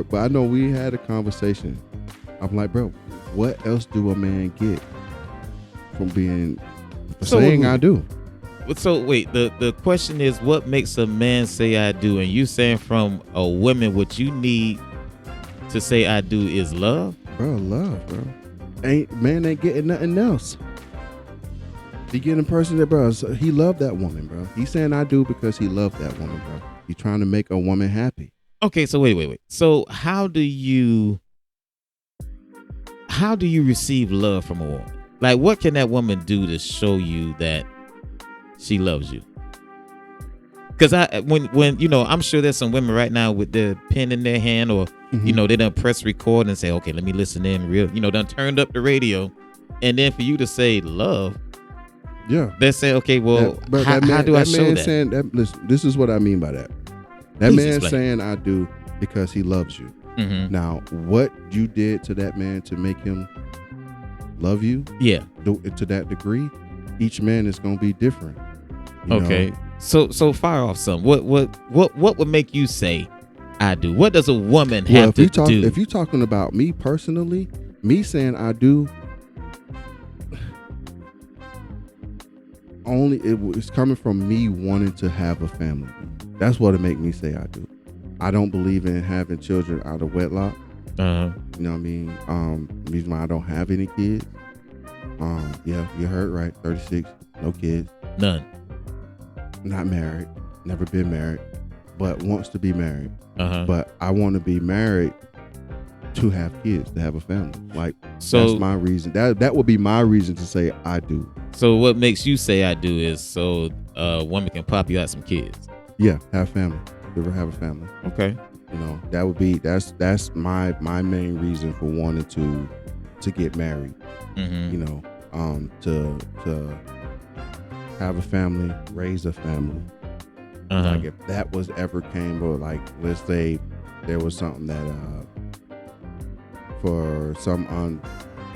but I know we had a conversation. I'm like, bro, what else do a man get from saying I do?
So wait, the question is, what makes a man say I do? And you saying from a woman, what you need to say I do is love?
Bro, love, bro. ain't getting nothing else. He getting a person that, bro, so he loved that woman, bro. He's saying I do because he loved that woman, bro. He's trying to make a woman happy.
Okay, so wait. So how do you receive love from a woman? Like, what can that woman do to show you that she loves you? Because when you know, I'm sure there's some women right now with their pen in their hand, or you know, they done press record and say, okay, let me listen in real. You know, done turned up the radio, and then for you to say love, they say, okay, well, how do I show that?
Saying that? Listen, this is what I mean by that. That
Please
man
explain.
saying I do because he loves you. Now, what you did to that man to make him love you, to that degree, each man is going to be different. You know?
So fire off some. What would make you say I do? What does a woman have to do?
If you're talking about me personally, me saying I do, only it's coming from me wanting to have a family. That's what it make me say I do. I don't believe in having children out of wedlock. You know what I mean? Reason why I don't have any kids. Yeah, you heard right. 36, no kids.
None.
Not married. Never been married. But wants to be married. But I want to be married to have kids, to have a family. Like, so that's my reason. That would be my reason to say I do. So
what makes you say I do is so a woman can pop you out some kids.
Yeah, have family. Ever have a family.
Okay.
You know, that would be that's my main reason for wanting to get married. You know, to have a family, raise a family. Like if that was ever came, or like let's say there was something that for some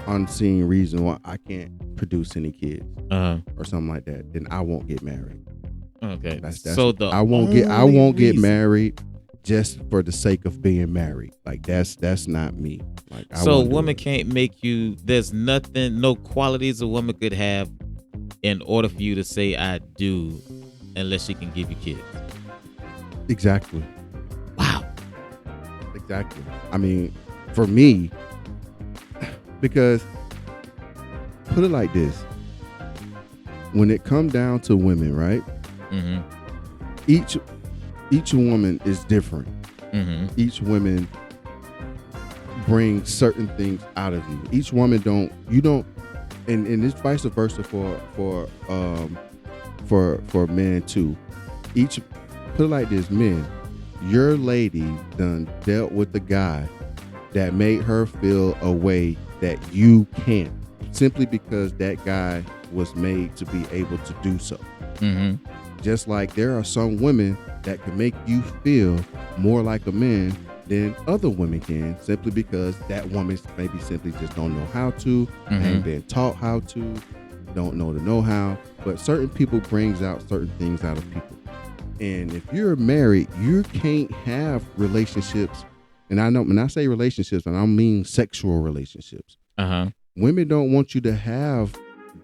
unseen reason why I can't produce any kids or something like that, then I won't get married.
Okay.
That's so I won't get married just for the sake of being married. Like that's not me. Like
so a woman can't make you. There's nothing, no qualities a woman could have in order for you to say I do, unless she can give you kids.
Exactly.
Wow.
Exactly. I mean, for me, because put it like this: when it comes down to women, right? Each woman is different. Each woman brings certain things out of you. Each woman don't, and it's vice versa for men too. Each, put it like this, men, your lady done dealt with the guy that made her feel a way that you can't, simply because that guy was made to be able to do so. Just like there are some women that can make you feel more like a man than other women can, simply because that woman maybe simply just don't know how to, ain't been taught how to, don't know the know-how. But certain people brings out certain things out of people. And if you're married, you can't have relationships. And I know when I say relationships, and I don't mean sexual relationships. Women don't want you to have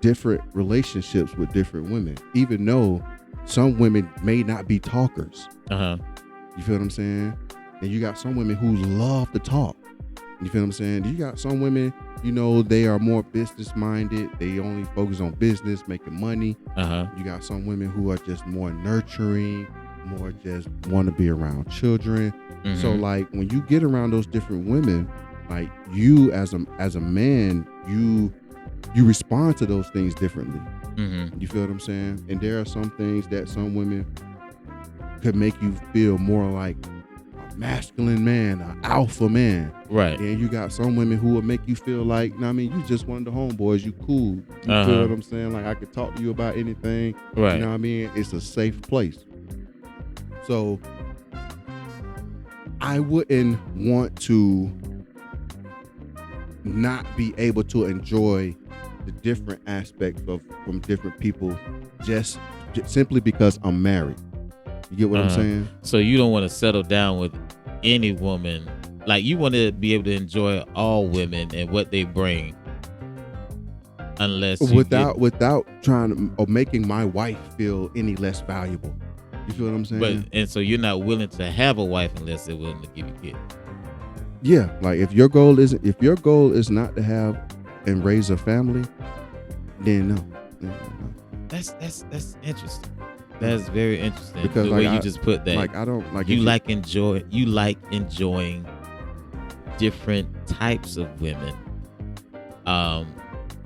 different relationships with different women, even though some women may not be talkers. You feel what I'm saying? And you got some women who love to talk. You feel what I'm saying? You got some women, you know, they are more business minded. They only focus on business, making money. You got some women who are just more nurturing, more just want to be around children. So like when you get around those different women, like you as a man, you respond to those things differently. You feel what I'm saying? And there are some things that some women could make you feel more like a masculine man, an alpha man. Right. And you got some women who will make you feel like, I mean, you just one of the homeboys, you cool. You feel what I'm saying? Like I could talk to you about anything. Right. You know what I mean? It's a safe place. So I wouldn't want to not be able to enjoy the different aspects from different people just simply because I'm married. You get what I'm saying? So you don't want to settle down with any woman. Like you want to be able to enjoy all women and what they bring, unless without trying to or making my wife feel any less valuable. You feel what I'm saying? And so you're not willing to have a wife unless they're willing to give you kids. Yeah, like if your goal is not to have and raise a family, then no.
That's interesting. That's very interesting.
Because
the way you just put that.
Like I don't like
you like enjoying different types of women.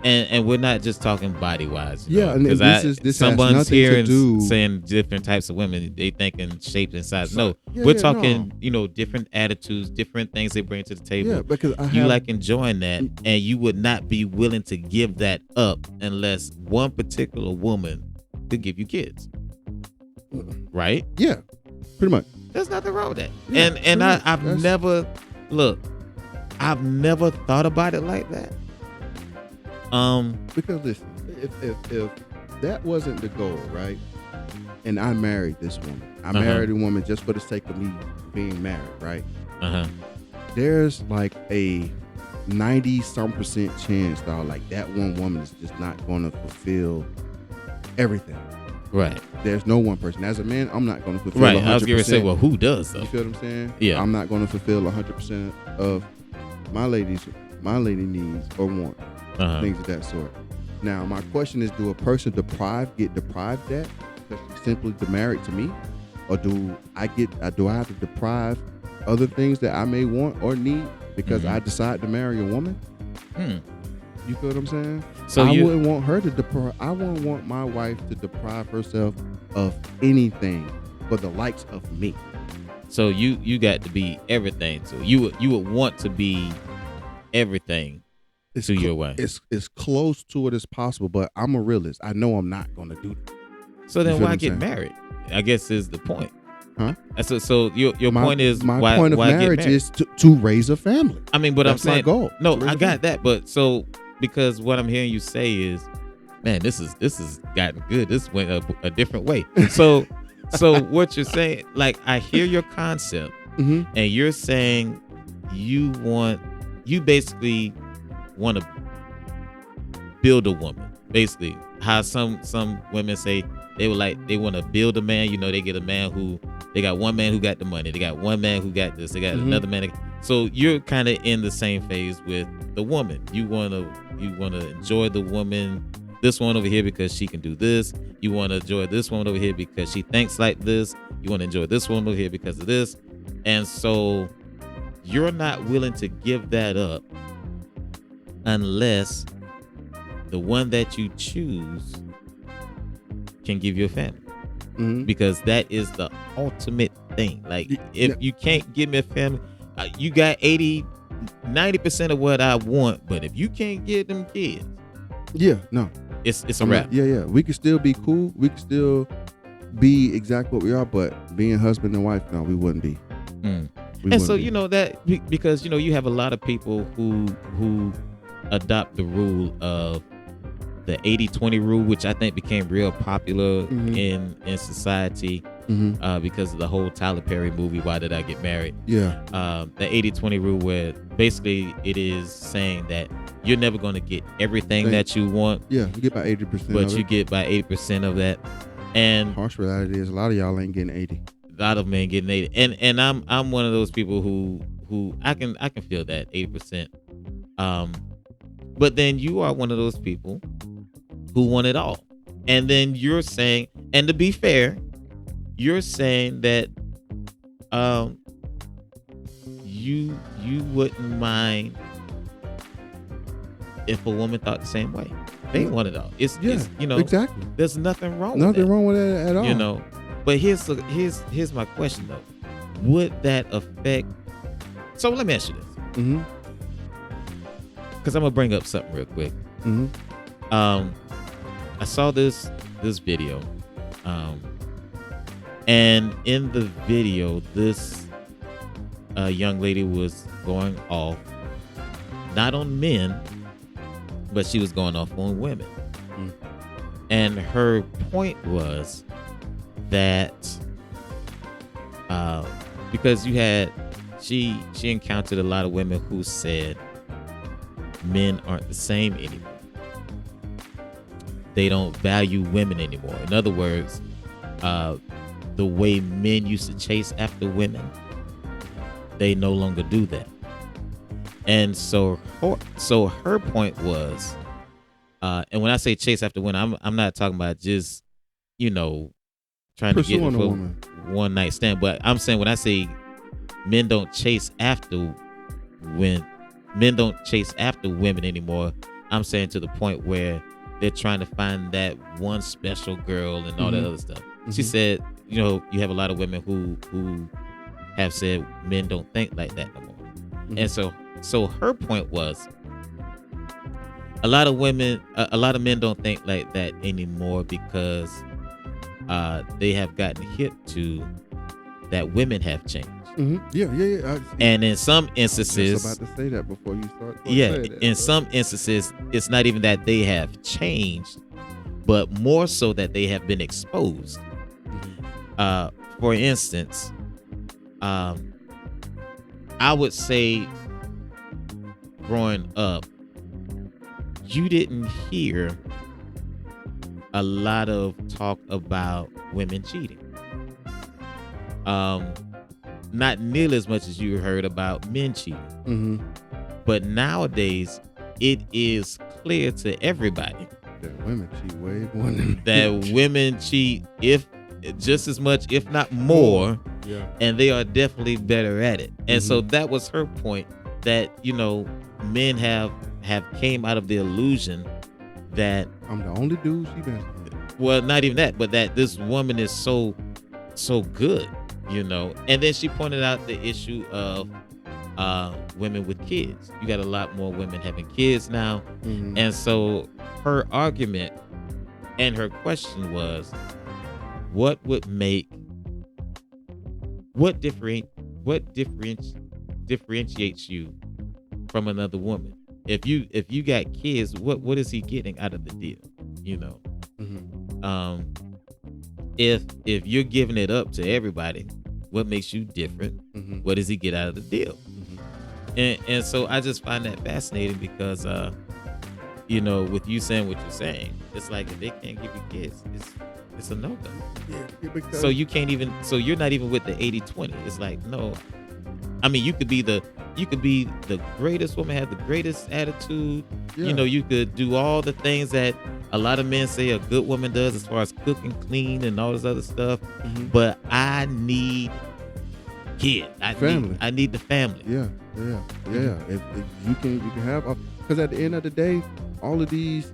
And we're not just talking body wise.
Yeah, and this
someone's
has nothing
here
to
and
do
saying different types of women. They thinking shapes and size. No,
Yeah,
we're
yeah,
talking.
no.
Different attitudes, different things they bring to the table.
Yeah, because
you like enjoying that, and you would not be willing to give that up unless one particular woman could give you kids. Right?
Yeah, pretty much.
There's nothing wrong with that.
Yeah,
and I've never thought about it like that.
Because listen, if that wasn't the goal, right? And I married this woman. I married a woman just for the sake of me being married, right? There's like a 90-some% chance, dog, like that one woman is just not going to fulfill everything.
Right.
There's no one person. As a man, I'm not going to fulfill 100%.
I was going to say, well, who does though?
You feel what I'm saying?
Yeah.
I'm not going to fulfill 100% of my lady needs or wants. Things of that sort. Now, my question is: do a person get deprived that because she's simply married to me, or do I have to deprive other things that I may want or need because I decide to marry a woman? You feel what I'm saying?
So
I wouldn't want her to deprive. I wouldn't want my wife to deprive herself of anything but the likes of me.
So you got to be everything. So you would want to be everything. To your wife.
It's close to it as possible, but I'm a realist. I know I'm not going to do that.
So then why get married? I guess is the point.
Huh?
So your point is
my
why,
point of
why
marriage
get married?
is to raise a family.
I mean, but
that's
I'm saying
my goal.
No, I got that. But so because what I'm hearing you say is, man, this is gotten good. This went a different way. So what you're saying, like I hear your concept, and you're saying you basically want to build a woman. Basically, how some women say they want to build a man. They get a man who they got one man who got the money. They got one man who got this. They got another man. So you're kind of in the same phase with the woman. You want to enjoy the woman, this one over here because she can do this. You want to enjoy this one over here because she thinks like this. You want to enjoy this one over here because of this. And so you're not willing to give that up unless the one that you choose can give you a family. Because that is the ultimate thing. Like if you can't give me a family, you got 90% of what I want, but if you can't give them kids, it's a wrap.
We could still be cool. We could still be exactly what we are, but being husband and wife, no, we wouldn't be.
And so that because you have a lot of people who adopt the rule of the 80-20 rule, which I think became real popular in society because of the whole Tyler Perry movie, Why Did I Get Married?
Yeah.
The 80-20 rule, where basically it is saying that you're never going to get everything that you want.
Yeah, you get by 80%.
But you get by 80% of that. And
harsh reality is a lot of y'all ain't getting 80.
A lot of them ain't getting 80. And I'm one of those people who I can feel that 80%. But then you are one of those people who want it all. And then you're saying, and to be fair, you're saying that you wouldn't mind if a woman thought the same way. They want it all. It's
exactly.
There's nothing wrong
with that.
Nothing
wrong with that at all.
But here's my question though. Would that affect? So let me ask you this. Because I'm gonna bring up something real quick. I saw this video, and in the video, this young lady was going off, not on men, but she was going off on women. And her point was that because she encountered a lot of women who said men aren't the same anymore. They don't value women anymore. In other words, the way men used to chase after women, they no longer do that. And so her point was, and when I say chase after women, I'm not talking about just, you know, trying
Pursuing
to get
a
a
woman.
one night stand. But I'm saying when I say men don't chase after women anymore, I'm saying to the point where they're trying to find that one special girl and all that other stuff. She said, you know, you have a lot of women who have said men don't think like that no more. And so her point was, a lot of men don't think like that anymore because they have gotten hip to that women have changed.
Yeah.
And in some
I was
instances,
just about to say that before you start.
in some instances, it's not even that they have changed, but more so that they have been exposed. For instance, I would say growing up, you didn't hear a lot of talk about women cheating. Not nearly as much as you heard about men cheating. But nowadays, it is clear to everybody
that women cheat way more than
that women cheat, if just as much, if not more.
Yeah.
And they are definitely better at it. And so that was her point, that, you know, men have came out of the illusion that
I'm the only dude she been with.
Well, not even that, but that this woman is so good, you know. And then she pointed out the issue of women with kids. You got a lot more women having kids now. And so her argument and her question was, what differentiates you from another woman? If you got kids, what is he getting out of the deal? You know, if you're giving it up to everybody, what makes you different? What does he get out of the deal? And so I just find that fascinating because you know, with you saying what you're saying, it's like if they can't give you kids, it's a no-go. So you can't even, so you're not even with the 80-20. It's like, no. I mean, you could be the greatest woman, have the greatest attitude. You know, you could do all the things that a lot of men say a good woman does as far as cook and clean and all this other stuff. But I need kids. I need the family.
Yeah. If you can have, because at the end of the day, all of these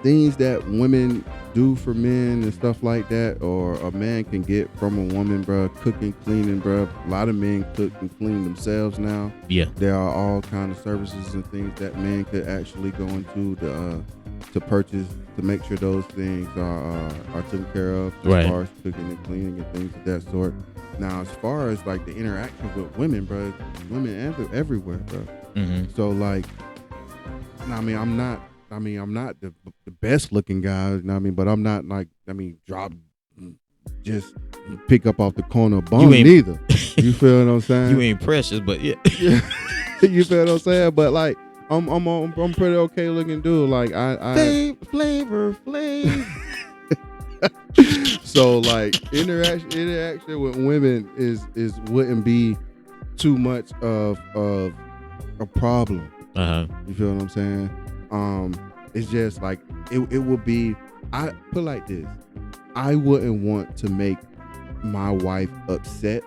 things that women do for men and stuff like that, or a man can get from a woman, bro, cooking, cleaning, bro. A lot of men cook and clean themselves now. Yeah, there are all kind of services and things that men could actually go into to purchase to make sure those things are taken care of, as far as cooking and cleaning and things of that sort. Now, as far as like the interaction with women, bro, women everywhere, bro. So like, I mean, I'm not the best looking guy, you know what I mean? But I'm not like, just pick up off the corner of bum either. You feel what I'm saying?
You ain't precious, but yeah.
You feel what I'm saying? But like, I'm pretty okay looking dude. Like
flavor.
So like interaction with women is wouldn't be too much of a problem. You feel what I'm saying? It's just like it would be, I put it like this, I wouldn't want to make my wife upset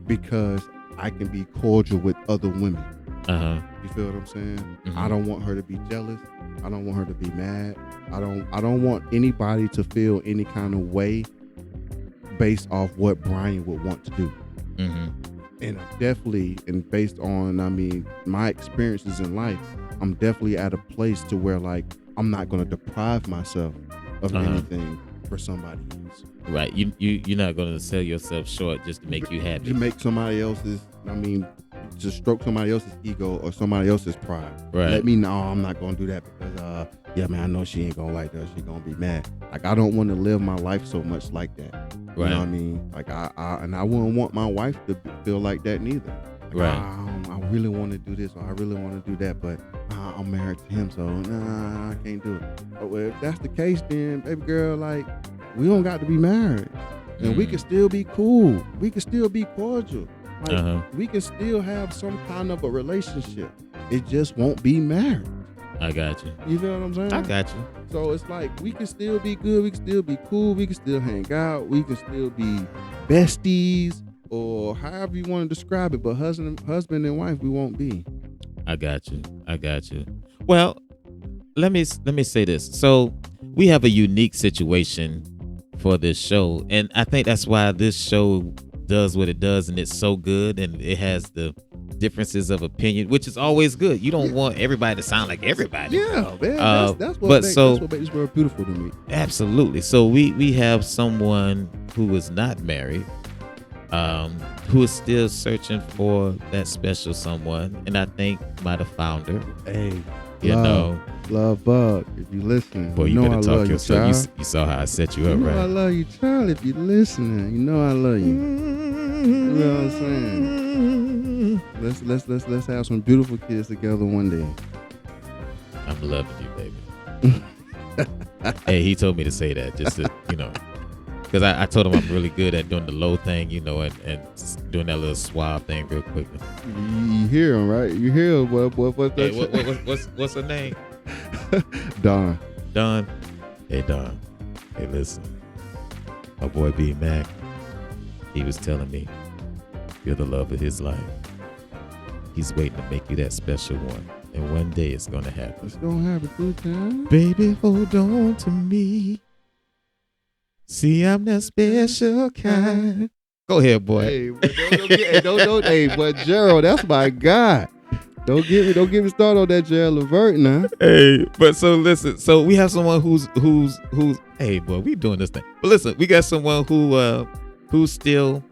because I can be cordial with other women. You feel what I'm saying? I don't want her to be jealous. I don't want her to be mad. I don't want anybody to feel any kind of way based off what Brian would want to do. And I'm definitely, and based on, I mean, my experiences in life, I'm definitely at a place to where like I'm not going to deprive myself of anything for somebody else.
Right. You're not going to sell yourself short just to make you happy.
To make somebody else's, to stroke somebody else's ego or somebody else's pride.
Right.
Let me know I'm not going to do that because, yeah, man, I know she ain't going to like that. She's going to be mad. Like, I don't want to live my life so much like that. You know what I mean? Like, I wouldn't want my wife to feel like that neither. Like, I really want to do this or I really want to do that, but I'm married to him, so I can't do it. But well, if that's the case, then baby girl, like, we don't got to be married, and we can still be cool. We can still be cordial. Like, we can still have some kind of a relationship. It just won't be marriage.
I got you.
You know what I'm saying?
I got you.
So it's like we can still be good, we can still be cool, we can still hang out, we can still be besties, or however you want to describe it. But husband and wife, we won't be.
I got you. Well, let me say this. So we have a unique situation for this show, and I think that's why this show does what it does, and it's so good, and it has the differences of opinion, which is always good. You don't want everybody to sound like everybody.
Yeah, man. That's what makes this world beautiful to me.
Absolutely. So we have someone who is not married, who is still searching for that special someone, and I think by the founder.
Hey, Love Bug, if you listening,
boy, you better talk yourself. You saw how I set you up, right?
I love you, child. If you listening, you know I love you. You know what I'm saying? Let's have some beautiful kids together one day.
I'm loving you, baby. Hey, he told me to say that just to, because I told him I'm really good at doing the low thing, and doing that little suave thing real quickly.
You hear him, right? You hear him.
What's her name?
Don.
Hey, Don. Hey, listen. My boy B-Mac, he was telling me you're the love of his life. He's waiting to make you that special one. And one day it's going to happen.
It's going to happen through time.
Baby, hold on to me. See, I'm that special kind. Go ahead, boy.
Hey, don't. Hey, but Gerald, that's my guy. Don't get me started on that Gerald Levert now.
Hey, but so listen. So we have someone who's. Hey, boy, we doing this thing. But listen, we got someone who's still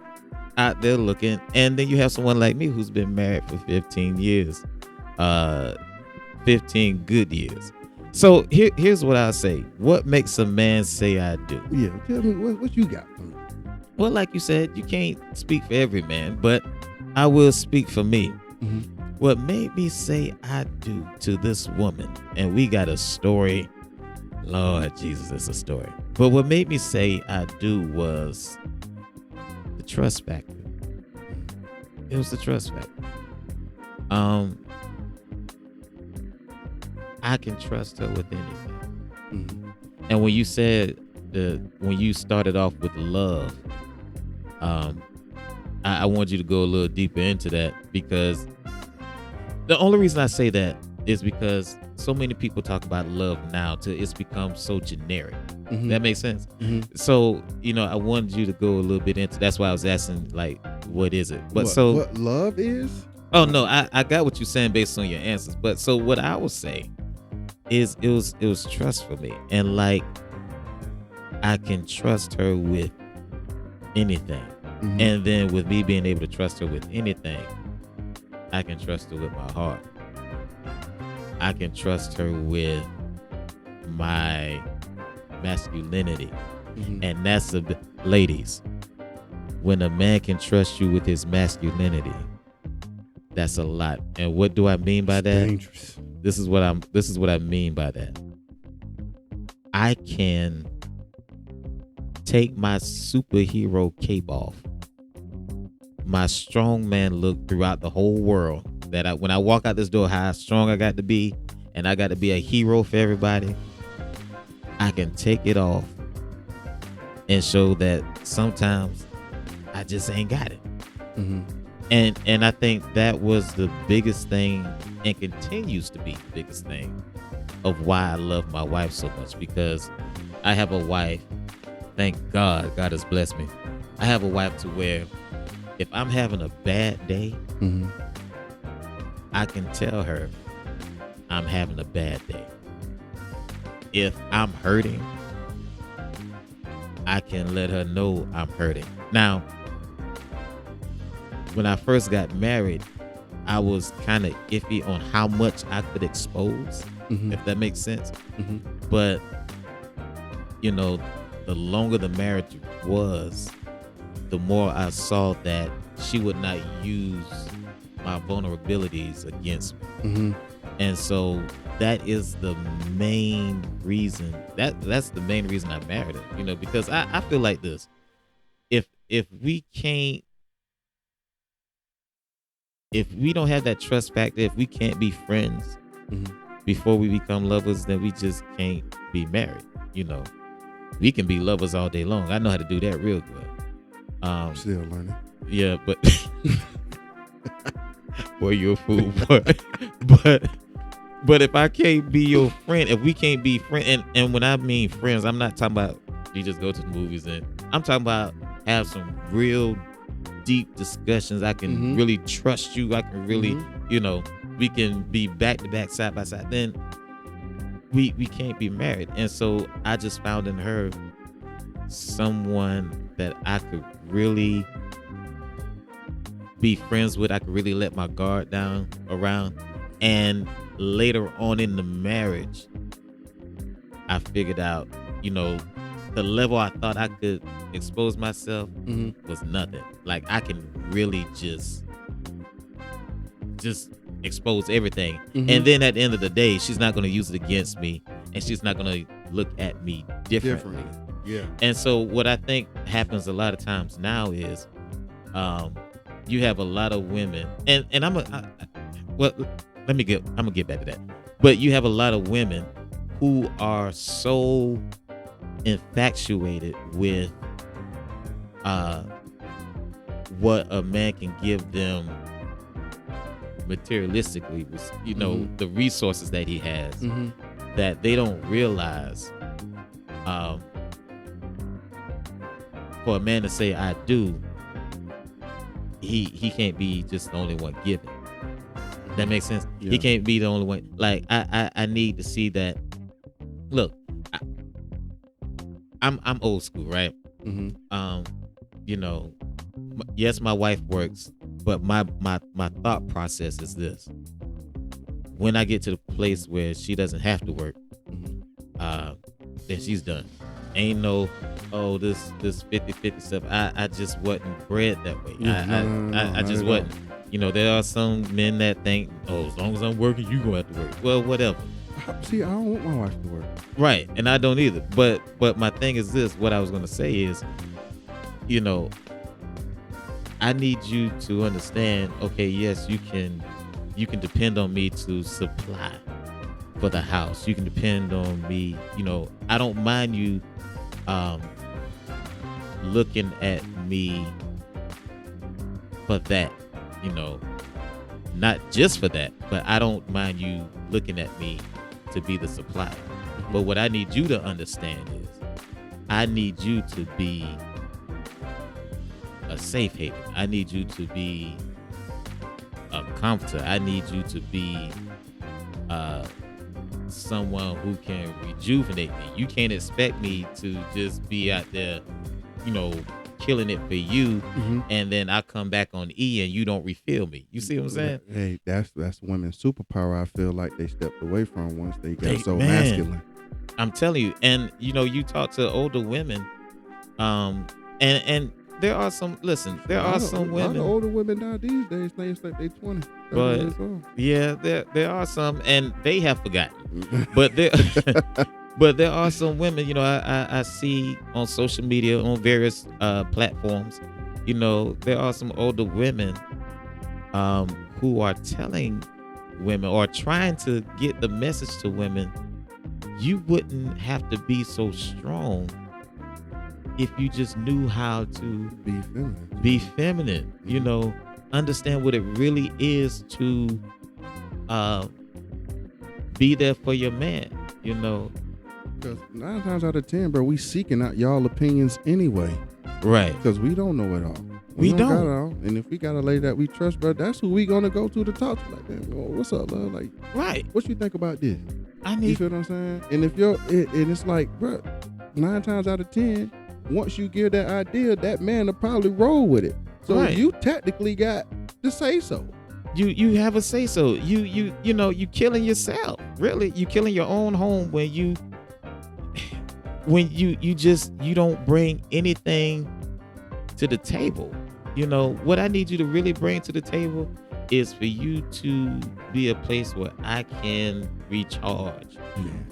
out there looking, and then you have someone like me who's been married for 15 years, 15 good years. So here's what I say. What makes a man say I do?
Yeah, tell me what you got for me.
Well, like you said, you can't speak for every man, but I will speak for me.
Mm-hmm.
What made me say I do to this woman, and we got a story. Lord Jesus, it's a story. But what made me say I do was the trust factor. It was the trust factor. I can trust her with anything.
Mm-hmm.
And when you said when you started off with love, I want you to go a little deeper into that, because the only reason I say that is because so many people talk about love now till it's become so generic.
Mm-hmm.
That makes sense.
Mm-hmm.
So, I wanted you to go a little bit into, that's why I was asking, like, what is it? But
what love is?
Oh no, I got what you're saying based on your answers. But so what I would say is it was trust for me. And like, I can trust her with anything.
Mm-hmm.
And then with me being able to trust her with anything, I can trust her with my heart. I can trust her with my masculinity.
Mm-hmm.
And that's ladies, when a man can trust you with his masculinity, that's a lot. And what do I mean by that?
Dangerous.
This is what I mean by that. I can take my superhero cape off, my strong man look throughout the whole world, that when I walk out this door, how strong I got to be, and I got to be a hero for everybody. I can take it off and show that sometimes I just ain't got it.
Mm-hmm.
And I think that was the biggest thing, and continues to be the biggest thing, of why I love my wife so much, because I have a wife, thank God, God has blessed me. I have a wife to where if I'm having a bad day,
mm-hmm.
I can tell her I'm having a bad day. If I'm hurting, I can let her know I'm hurting. Now, when I first got married, I was kind of iffy on how much I could expose,
mm-hmm.
if that makes sense.
Mm-hmm.
But, the longer the marriage was, the more I saw that she would not use my vulnerabilities against me.
Mm-hmm.
And so that is the main reason, that's the main reason I married her, because I feel like this. If we can't if we don't have that trust factor, if we can't be friends before we become lovers, then we just can't be married. You know, we can be lovers all day long. I know how to do that real good.
Still learning.
Yeah, but boy, you're a fool. But if I can't be your friend, if we can't be friends, and when I mean friends, I'm not talking about you just go to the movies, and I'm talking about have some real deep discussions. I can really trust you. I can really, you know, we can be back to back, side by side. Then we can't be married. And so I just found in her someone that I could really be friends with. I could really let my guard down around. And later on in the marriage, I figured out, you know, the level I thought I could expose myself was nothing. Like I can really just expose everything. And then at the end of the day, she's not going to use it against me, and she's not going to look at me differently.
Yeah.
And so what I think happens a lot of times now is you have a lot of women, and I'm gonna get back to that. But you have a lot of women who are so infatuated with what a man can give them materialistically, you know, the resources that he has, that they don't realize for a man to say I do, he can't be just the only one giving. That makes sense. He can't be the only one. Like I need to see that. Look, I'm old school, right? You know, yes, my wife works, but my thought process is this: when I get to the place where she doesn't have to work, then she's done. Ain't no, oh, this 50-50 stuff. I just wasn't bred that way. I just wasn't. You know, there are some men that think, oh, as long as I'm working, you gonna have to work. Well, whatever.
See, I don't want my wife to work.
Right, and I don't either. But my thing is this: what I was gonna say is, you know, I need you to understand. Okay, yes, you can depend on me to supply for the house. You can depend on me. You know, I don't mind you looking at me for that. You know, not just for that, but I don't mind you looking at me to be the supplier. But what I need you to understand is I need you to be a safe haven. I need you to be a comforter. I need you to be someone who can rejuvenate me. You can't expect me to just be out there, you know, killing it for you, and then I come back on E and you don't refill me. You see what I'm saying?
Hey, that's women's superpower. I feel like they stepped away from once they got masculine.
I'm telling you, and you know, you talk to older women, and there are some. Listen, there are some women.
A lot of older women now these days think like they 20.
But yeah, there are some, and they have forgotten. But there. But there are some women, you know, I see on social media, on various platforms, you know, there are some older women who are telling women or trying to get the message to women, you wouldn't have to be so strong if you just knew how to be feminine, you know, understand what it really is to be there for your man, you know.
Because 9 times out of 10, bro, we seeking out y'all opinions anyway.
Right.
Because we don't know it all.
We don't.
Got it all. And if we got a lady that we trust, bro, that's who we gonna go to talk to. Like, man, what's up, love? Like,
right.
What you think about this? You feel what I'm saying? And if and it's like, bro, 9 times out of 10, once you give that idea, that man will probably roll with it. So you technically got to say so.
You have a say so. You know, you killing yourself. Really, you killing your own home when you don't bring anything to the table. You know, what I need you to really bring to the table is for you to be a place where I can recharge,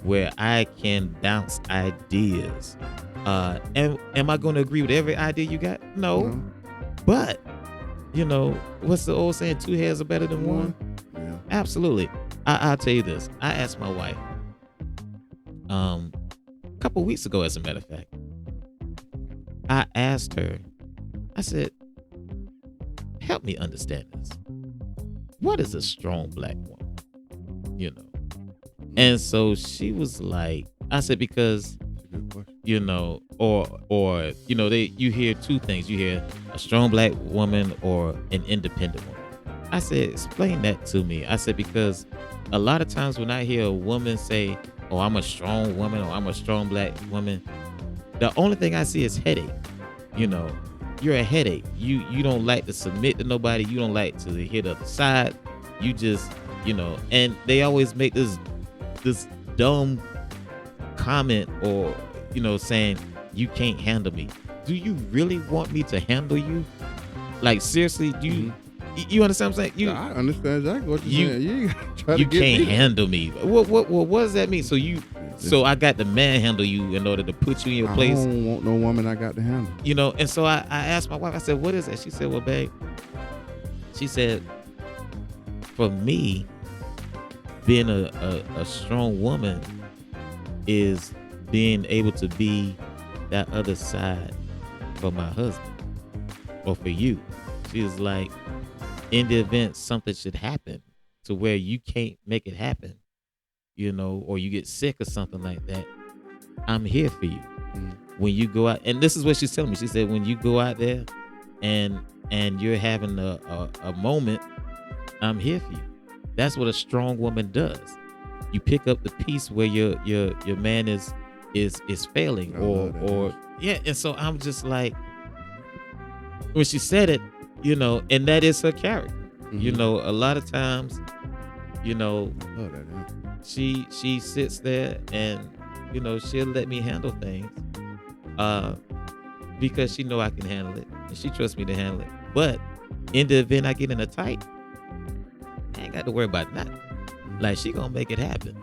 where I can bounce ideas. And am I going to agree with every idea you got? No. But what's the old saying? Two heads are better than one.
Yeah.
Absolutely. I'll tell you this. I asked my wife, a couple weeks ago, as a matter of fact. I asked her. I said, "Help me understand this. What is a strong black woman?" And so she was like, I said, because you hear two things. You hear a strong black woman or an independent woman. I said, explain that to me. I said, because a lot of times when I hear a woman say, "Oh, I'm a strong woman," or "I'm a strong black woman," the only thing I see is headache. You're a headache. You don't like to submit to nobody. You don't like to hit the other side. You just, and they always make this dumb comment or, saying, "You can't handle me." Do you really want me to handle you? Like, seriously, do you, you understand what I'm saying?
I understand exactly what you're saying.
You can't handle me. What does that mean? So I got to manhandle you in order to put you in your place.
I don't want no woman I got to handle.
And so I asked my wife, I said, "What is that?" She said, "Well, babe," she said, "for me, being a strong woman is being able to be that other side for my husband or for you." She's like, in the event something should happen to where you can't make it happen, or you get sick or something like that, I'm here for you. When you go out, and this is what she's telling me. She said, when you go out there and you're having a moment, I'm here for you. That's what a strong woman does. You pick up the piece where your man is failing, or yeah. And so I'm just like, when she said it, and that is her character. A lot of times, she sits there and she'll let me handle things because she know I can handle it and she trusts me to handle it. But in the event I get in a tight, I ain't got to worry about nothing. Like, she gonna make it happen.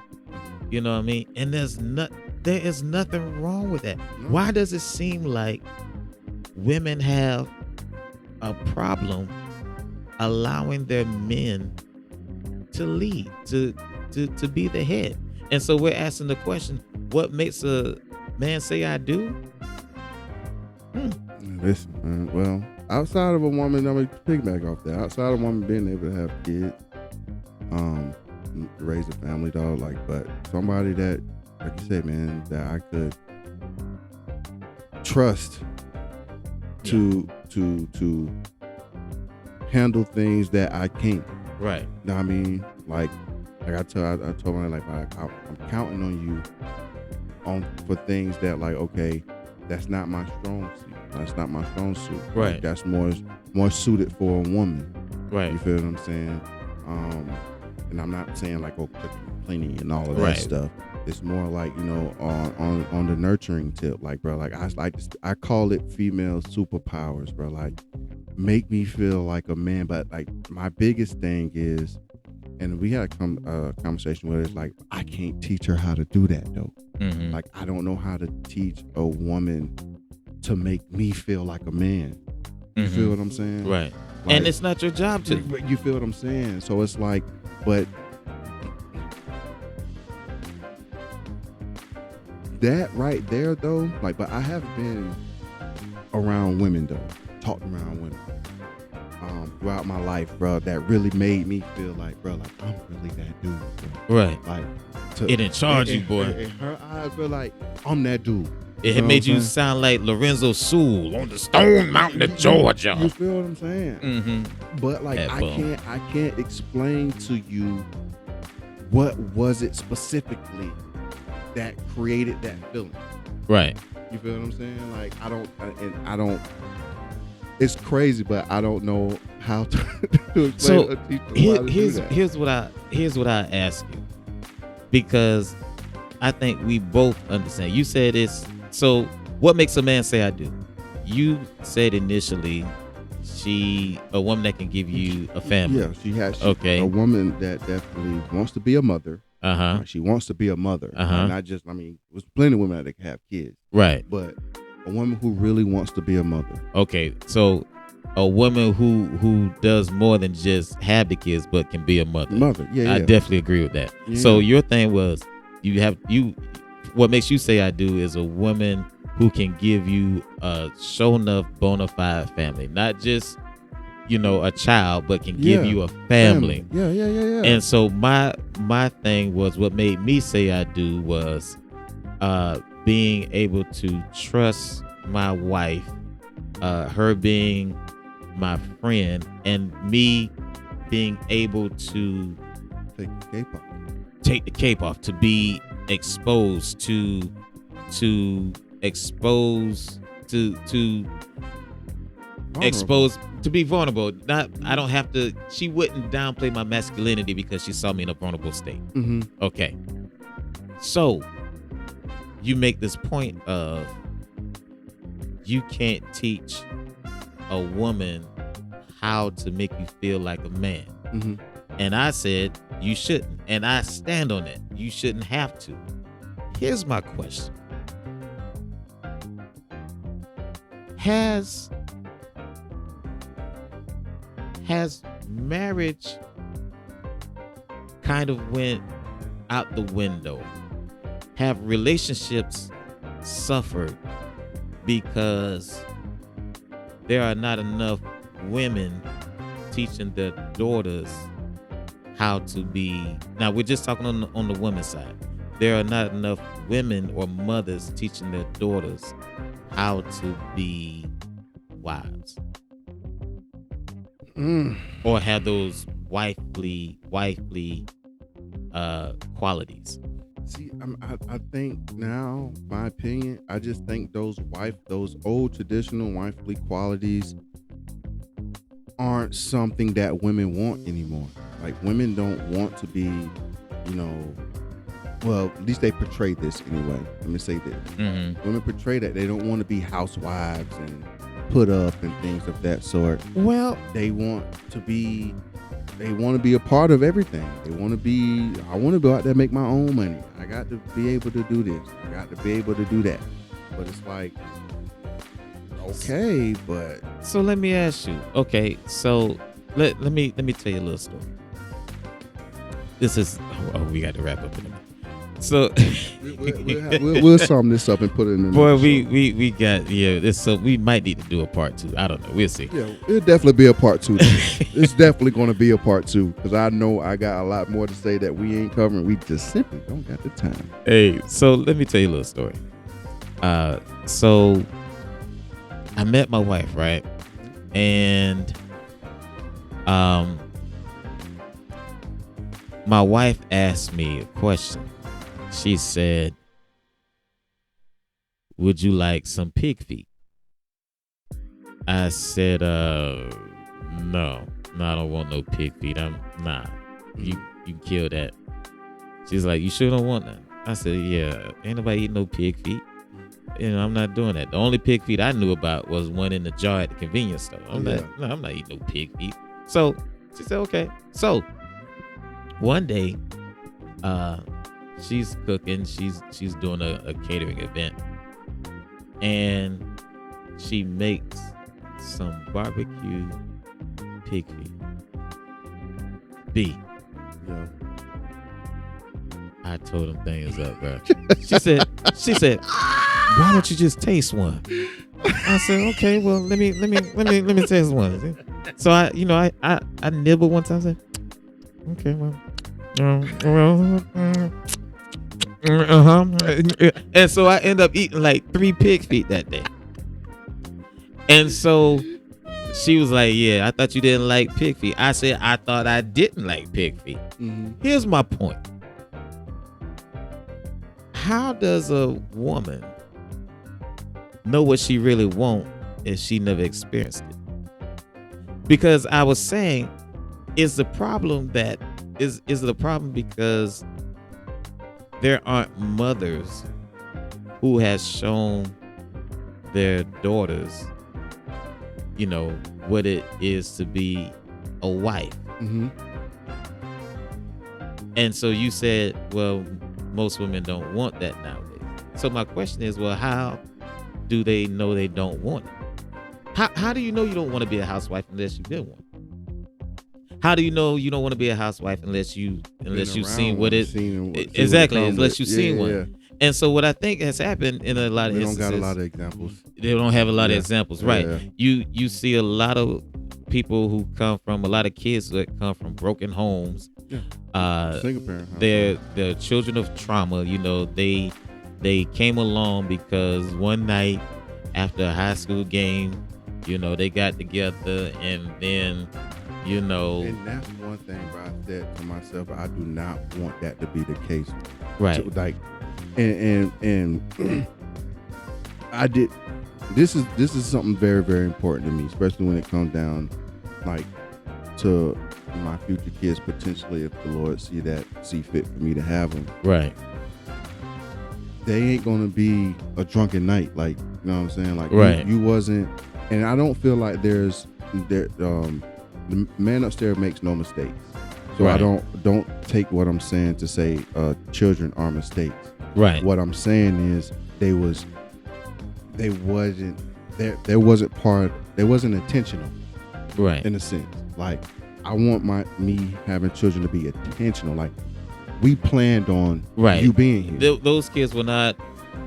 You know what I mean? And there is nothing wrong with that. Why does it seem like women have a problem allowing their men to lead, to be the head? And so we're asking the question, what makes a man say "I do"?
Listen, man, well, outside of a woman, I'm gonna piggyback off that. Outside of a woman being able to have kids, raise a family, dog, but somebody that, like you said, man, that I could trust to handle things that I can't.
Right.
You know what I mean? Like I told her, I'm counting on you for things that, like, okay, that's not my strong suit. That's not my strong suit.
Right.
Like, that's more suited for a woman.
Right.
You feel what I'm saying? And I'm not saying like, oh, cleaning and all of that stuff. It's more like, on the nurturing tip, like, bro, like I call it female superpowers, bro. Like, make me feel like a man. But like, my biggest thing is, and we had a conversation where it's like, I can't teach her how to do that though.
Mm-hmm.
Like, I don't know how to teach a woman to make me feel like a man. You feel what I'm saying?
Right.
Like,
and it's not your job to.
You feel what I'm saying? So it's like, but that right there though, like, but I have been around women though, talked around women throughout my life, bro, that really made me feel like, bro, like, I'm really that dude, bro.
Right.
Like,
it in charge you, boy.
In her eyes, bro, like, I'm that dude.
It had made you sound like Lorenzo Sewell on the Stone Mountain of Georgia.
You feel what I'm saying?
Mm-hmm.
But like, I can't explain to you what was it specifically that created that feeling.
Right.
You feel what I'm saying? Like, I don't. It's crazy, but I don't know how to explain.
So here's what I ask you, because I think we both understand. You said it's so. What makes a man say "I do"? You said initially, a woman that can give you a family.
Yeah, she has.
Okay.
A woman that definitely wants to be a mother.
Uh-huh.
She wants to be a mother.
Uh-huh.
Not just. I mean, there's plenty of women that can have kids.
Right.
But a woman who really wants to be a mother.
Okay, so a woman who does more than just have the kids, but can be a mother. I definitely agree with that.
Yeah.
So your thing was what makes you say I do is a woman who can give you a show enough bona fide family, not just a child, but can give you a family.
Yeah.
And so my thing was, what made me say I do was being able to trust my wife, her being my friend, and me being able to take the cape off, to be exposed, to be vulnerable. I don't have to. She wouldn't downplay my masculinity because she saw me in a vulnerable state.
Mm-hmm.
Okay. So you make this point of you can't teach a woman how to make you feel like a man.
Mm-hmm.
And I said you shouldn't, and I stand on it. You shouldn't have to. Here's my question: Has marriage kind of went out the window? Have relationships suffered because there are not enough women teaching their daughters how to be? Now we're just talking on the women's side. There are not enough women or mothers teaching their daughters how to be wives. Or have those wifely qualities.
See, I think now, my opinion, I just think those old traditional wifely qualities aren't something that women want anymore. Like, women don't want to be, well, at least they portray this anyway. Let me say this.
Mm-hmm.
Women portray that they don't want to be housewives and put up and things of that sort.
Well,
they want to be a part of everything. I want to go out there and make my own money. I got to be able to do this. I got to be able to do that. But it's like, okay, but
so let me ask you. Okay, so let me tell you a little story. This is we got to wrap up in a minute. So
we'll sum this up and put it in the
boy, we got this, so we might need to do a part 2. I don't know, we'll see.
Yeah, it'll definitely be a part 2. It's definitely going to be a part 2 because I know I got a lot more to say that we ain't covering. We just simply don't got the time.
Hey, so let me tell you a little story. So I met my wife, right? And my wife asked me a question. She said, "Would you like some pig feet?" I said, "No, I don't want no pig feet. You can kill that." She's like, "You sure don't want that?" I said, "Yeah, ain't nobody eating no pig feet. I'm not doing that. The only pig feet I knew about was one in the jar at the convenience store. I'm not eating no pig feet." So she said, "Okay." So one day, she's cooking. She's doing a catering event, and she makes some barbecue pig feet. B.
Yeah.
I told them things up, bro. She said, "Why don't you just taste one?" I said, "Okay, well, let me taste one." So I nibbled one time. I said, "Okay, well." And so I end up eating like 3 pig feet that day. And so she was like, "Yeah, I thought you didn't like pig feet." I said, "I thought I didn't like pig feet."
Mm-hmm.
Here's my point. How does a woman know what she really wants if she never experienced it? Because I was saying, is the problem because there aren't mothers who has shown their daughters, what it is to be a wife.
Mm-hmm.
And so you said, well, most women don't want that nowadays. So my question is, well, how do they know they don't want it? How do you know you don't want to be a housewife unless you've been one? How do you know you don't want to be a housewife unless you've seen what it exactly unless you've seen one? Yeah. And so what I think has happened in a lot of instances,
don't got a lot of examples.
They don't have a lot of examples, right? Yeah. You see a lot of people who come from a lot of kids that come from broken homes. Yeah.
Single parent.
They're children of trauma. You know, they came along because one night after a high school game, you know, they got together and then. You know,
and that's one thing where I said to myself, I do not want that to be the case.
Right.
So, like, and I did. This is something very, very important to me, especially when it comes down, like, to my future kids potentially, if the Lord see fit for me to have them.
Right.
They ain't gonna be a drunken night, like, you know what I'm saying? Like,
right.
You wasn't, and I don't feel like the man upstairs makes no mistakes, so right. I don't take what I'm saying to say children are mistakes.
Right.
What I'm saying is they wasn't intentional.
Right.
In a sense, like I want me having children to be intentional. Like we planned on you being here.
Those kids were not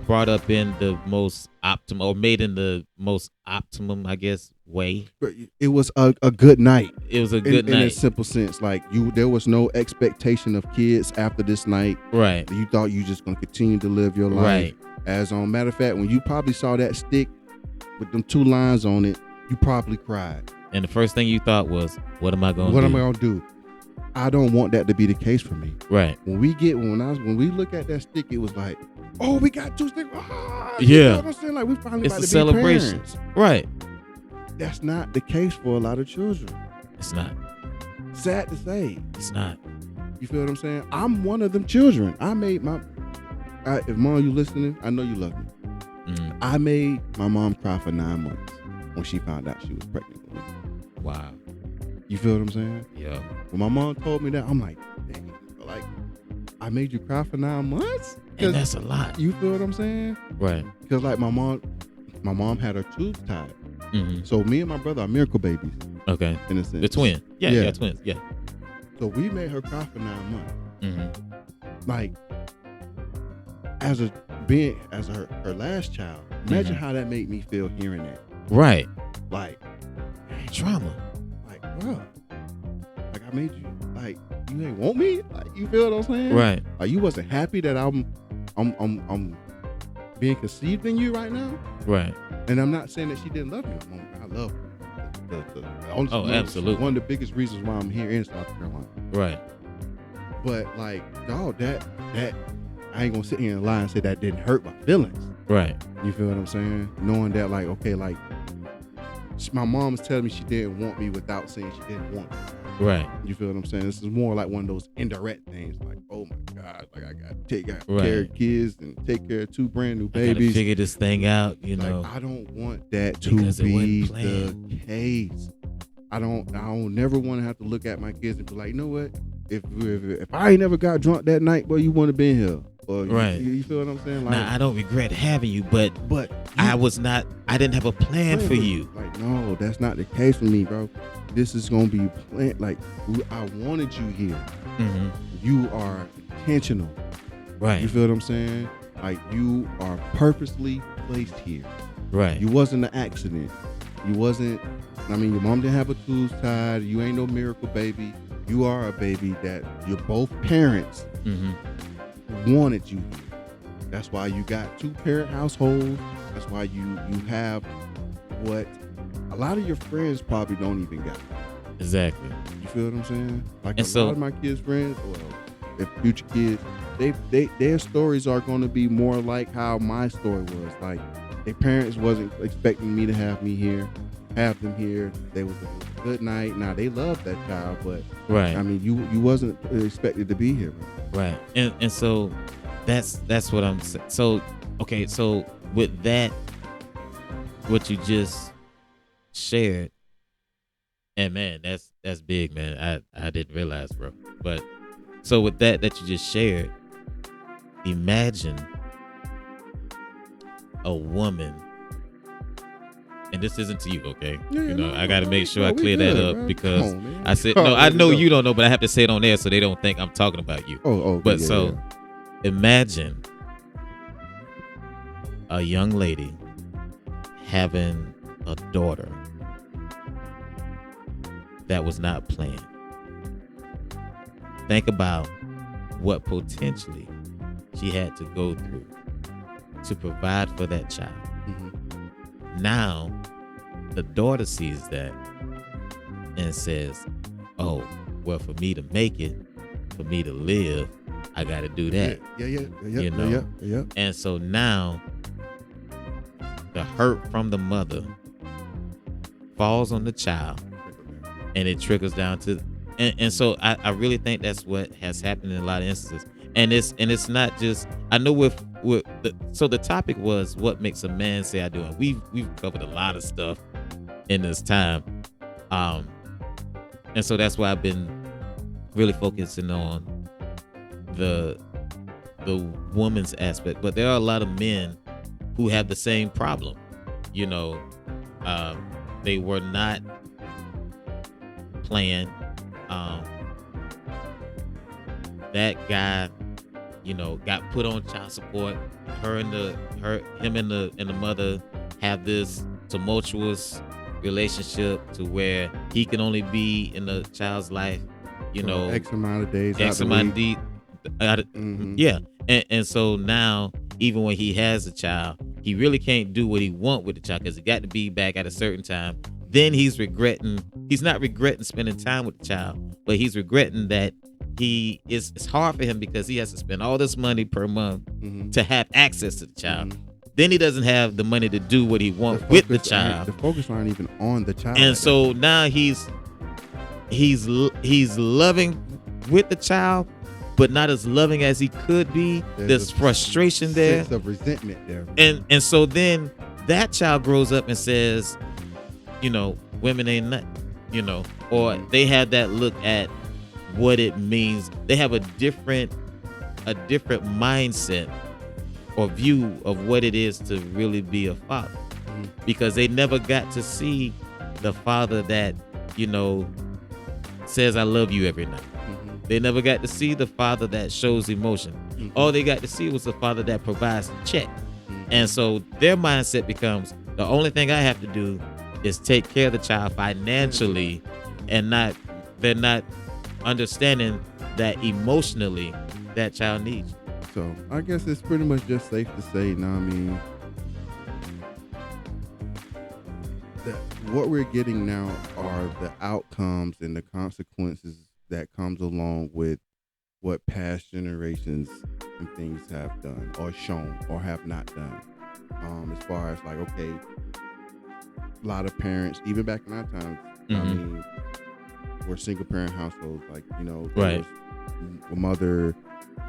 brought up in the most optimal or made in the most optimum, I guess, way.
But it was a good night.
It was a good night.
In a simple sense. Like there was no expectation of kids after this night.
Right.
You thought you just gonna continue to live your life.
Right.
As on matter of fact, when you probably saw that stick with them 2 lines on it, you probably cried.
And the first thing you thought was, what am I gonna do?
What am I gonna do? I don't want that to be the case for me.
Right.
When we look at that stick, it was like, oh, we got 2 sticks.
You know
what I'm saying? Like we finally
it's
about
a
to
celebration.
Be parents.
Right.
That's not the case for a lot of children.
It's not.
Sad to say.
It's not.
You feel what I'm saying? I'm one of them children. I made if mom, you listening, I know you love me. Mm. I made my mom cry for 9 months when she found out she was pregnant with me.
Wow.
You feel what I'm saying?
Yeah.
When my mom told me that, I'm like, dang, like, I made you cry for 9 months?
And that's a lot.
You feel what I'm saying?
Right.
Because like my mom had her tubes tied. Mm-hmm. So me and my brother are miracle babies.
Okay.
In a sense.
The twin. Yeah, twins. Yeah.
So we made her cry for 9 months. Mm-hmm. Like, as her last child, imagine how that made me feel hearing that.
Right.
Like,
trauma.
Like, bro, like I made you, like, you ain't want me? Like, you feel what I'm saying?
Right.
Like, you wasn't happy that I'm being conceived in you right now?
Right.
And I'm not saying that she didn't love me. I love her.
Absolutely.
One of the biggest reasons why I'm here in South Carolina.
Right.
But like, dog, that I ain't gonna sit here and lie and say that didn't hurt my feelings.
Right.
You feel what I'm saying? Knowing that, like, okay, like, my mom was telling me she didn't want me without saying she didn't want me.
Right.
You feel what I'm saying? This is more like one of those indirect things. Like, oh my God, like I got to take care of kids and take care of 2 brand new babies.
I gotta figure this thing out, you know.
I don't want that to be the case. I don't never want to have to look at my kids and be like, you know what? If I ain't never got drunk that night, boy, you wouldn't have been here. Or
right.
You feel what I'm saying? Like,
now, I don't regret having you, but I didn't have a plan for you.
Like, no, that's not the case for me, bro. This is going to be planned. Like, I wanted you here. Mm-hmm. You are intentional.
Right.
You feel what I'm saying? Like, you are purposely placed here.
Right.
You wasn't an accident. You wasn't, I mean, your mom didn't have her tubes tied. You ain't no miracle baby. You are a baby that your both parents wanted you here. That's why you got 2-parent households. That's why you have what a lot of your friends probably don't even got.
Exactly.
You feel what I'm saying? Like,
and
lot of my kids' friends, well, their future kids, their stories are going to be more like how my story was. Like, their parents wasn't expecting me to have them here. They was a good night. Now they love that child, but
right.
I mean, you wasn't expected to be here.
Right. And so that's what I'm saying. So okay, so with that, what you just shared, and man, that's big, man. I didn't realize, bro. But so with that you just shared, imagine a woman and this isn't to you, okay?
Yeah,
I got to make sure I
we
clear that
good,
up
bro.
because
Come on, man.
I said
Come
no.
on,
I
let it
know
go.
you don't know, but I have to say it on there so they don't think I'm talking about you.
Oh,
But
yeah.
imagine a young lady having a daughter that was not planned. Think about what potentially she had to go through to provide for that child.
Mm-hmm.
Now, the daughter sees that and says, oh, well, for me to make it, for me to live, I got to do that.
Yeah.
And so now the hurt from the mother falls on the child and it trickles down to, and so I really think that's what has happened in a lot of instances. And it's not just, I know so the topic was what makes a man say I do. And we've covered a lot of stuff in this time. And so that's why I've been really focusing on the woman's aspect. But there are a lot of men who have the same problem. They were not planned. That guy, got put on child support. Him and the mother have this tumultuous relationship to where he can only be in the child's life,
X amount of days.
X amount of days.
Mm-hmm.
Yeah, and so now even when he has a child, he really can't do what he want with the child because he got to be back at a certain time. Then he's not regretting spending time with the child, but he's regretting that it's hard for him because he has to spend all this money per month to have access to the child. Then he doesn't have the money to do what he wants with the child.
The focus aren't even on the child.
And so now he's loving with the child, but not as loving as he could be. There's frustration there.
Sense of resentment there.
And so then that child grows up and says, women ain't nothing, or they have that look at what it means. They have a different mindset or view of what it is to really be a father, because they never got to see the father that, says I love you every night. They never got to see the father that shows emotion. All they got to see was the father that provides the check. And so their mindset becomes, the only thing I have to do is take care of the child financially, and they're not understanding that emotionally that child needs.
So I guess it's pretty much just safe to say, that what we're getting now are the outcomes and the consequences that comes along with what past generations and things have done or shown or have not done. As far as okay, a lot of parents, even back in our times, were single parent households. There was a mother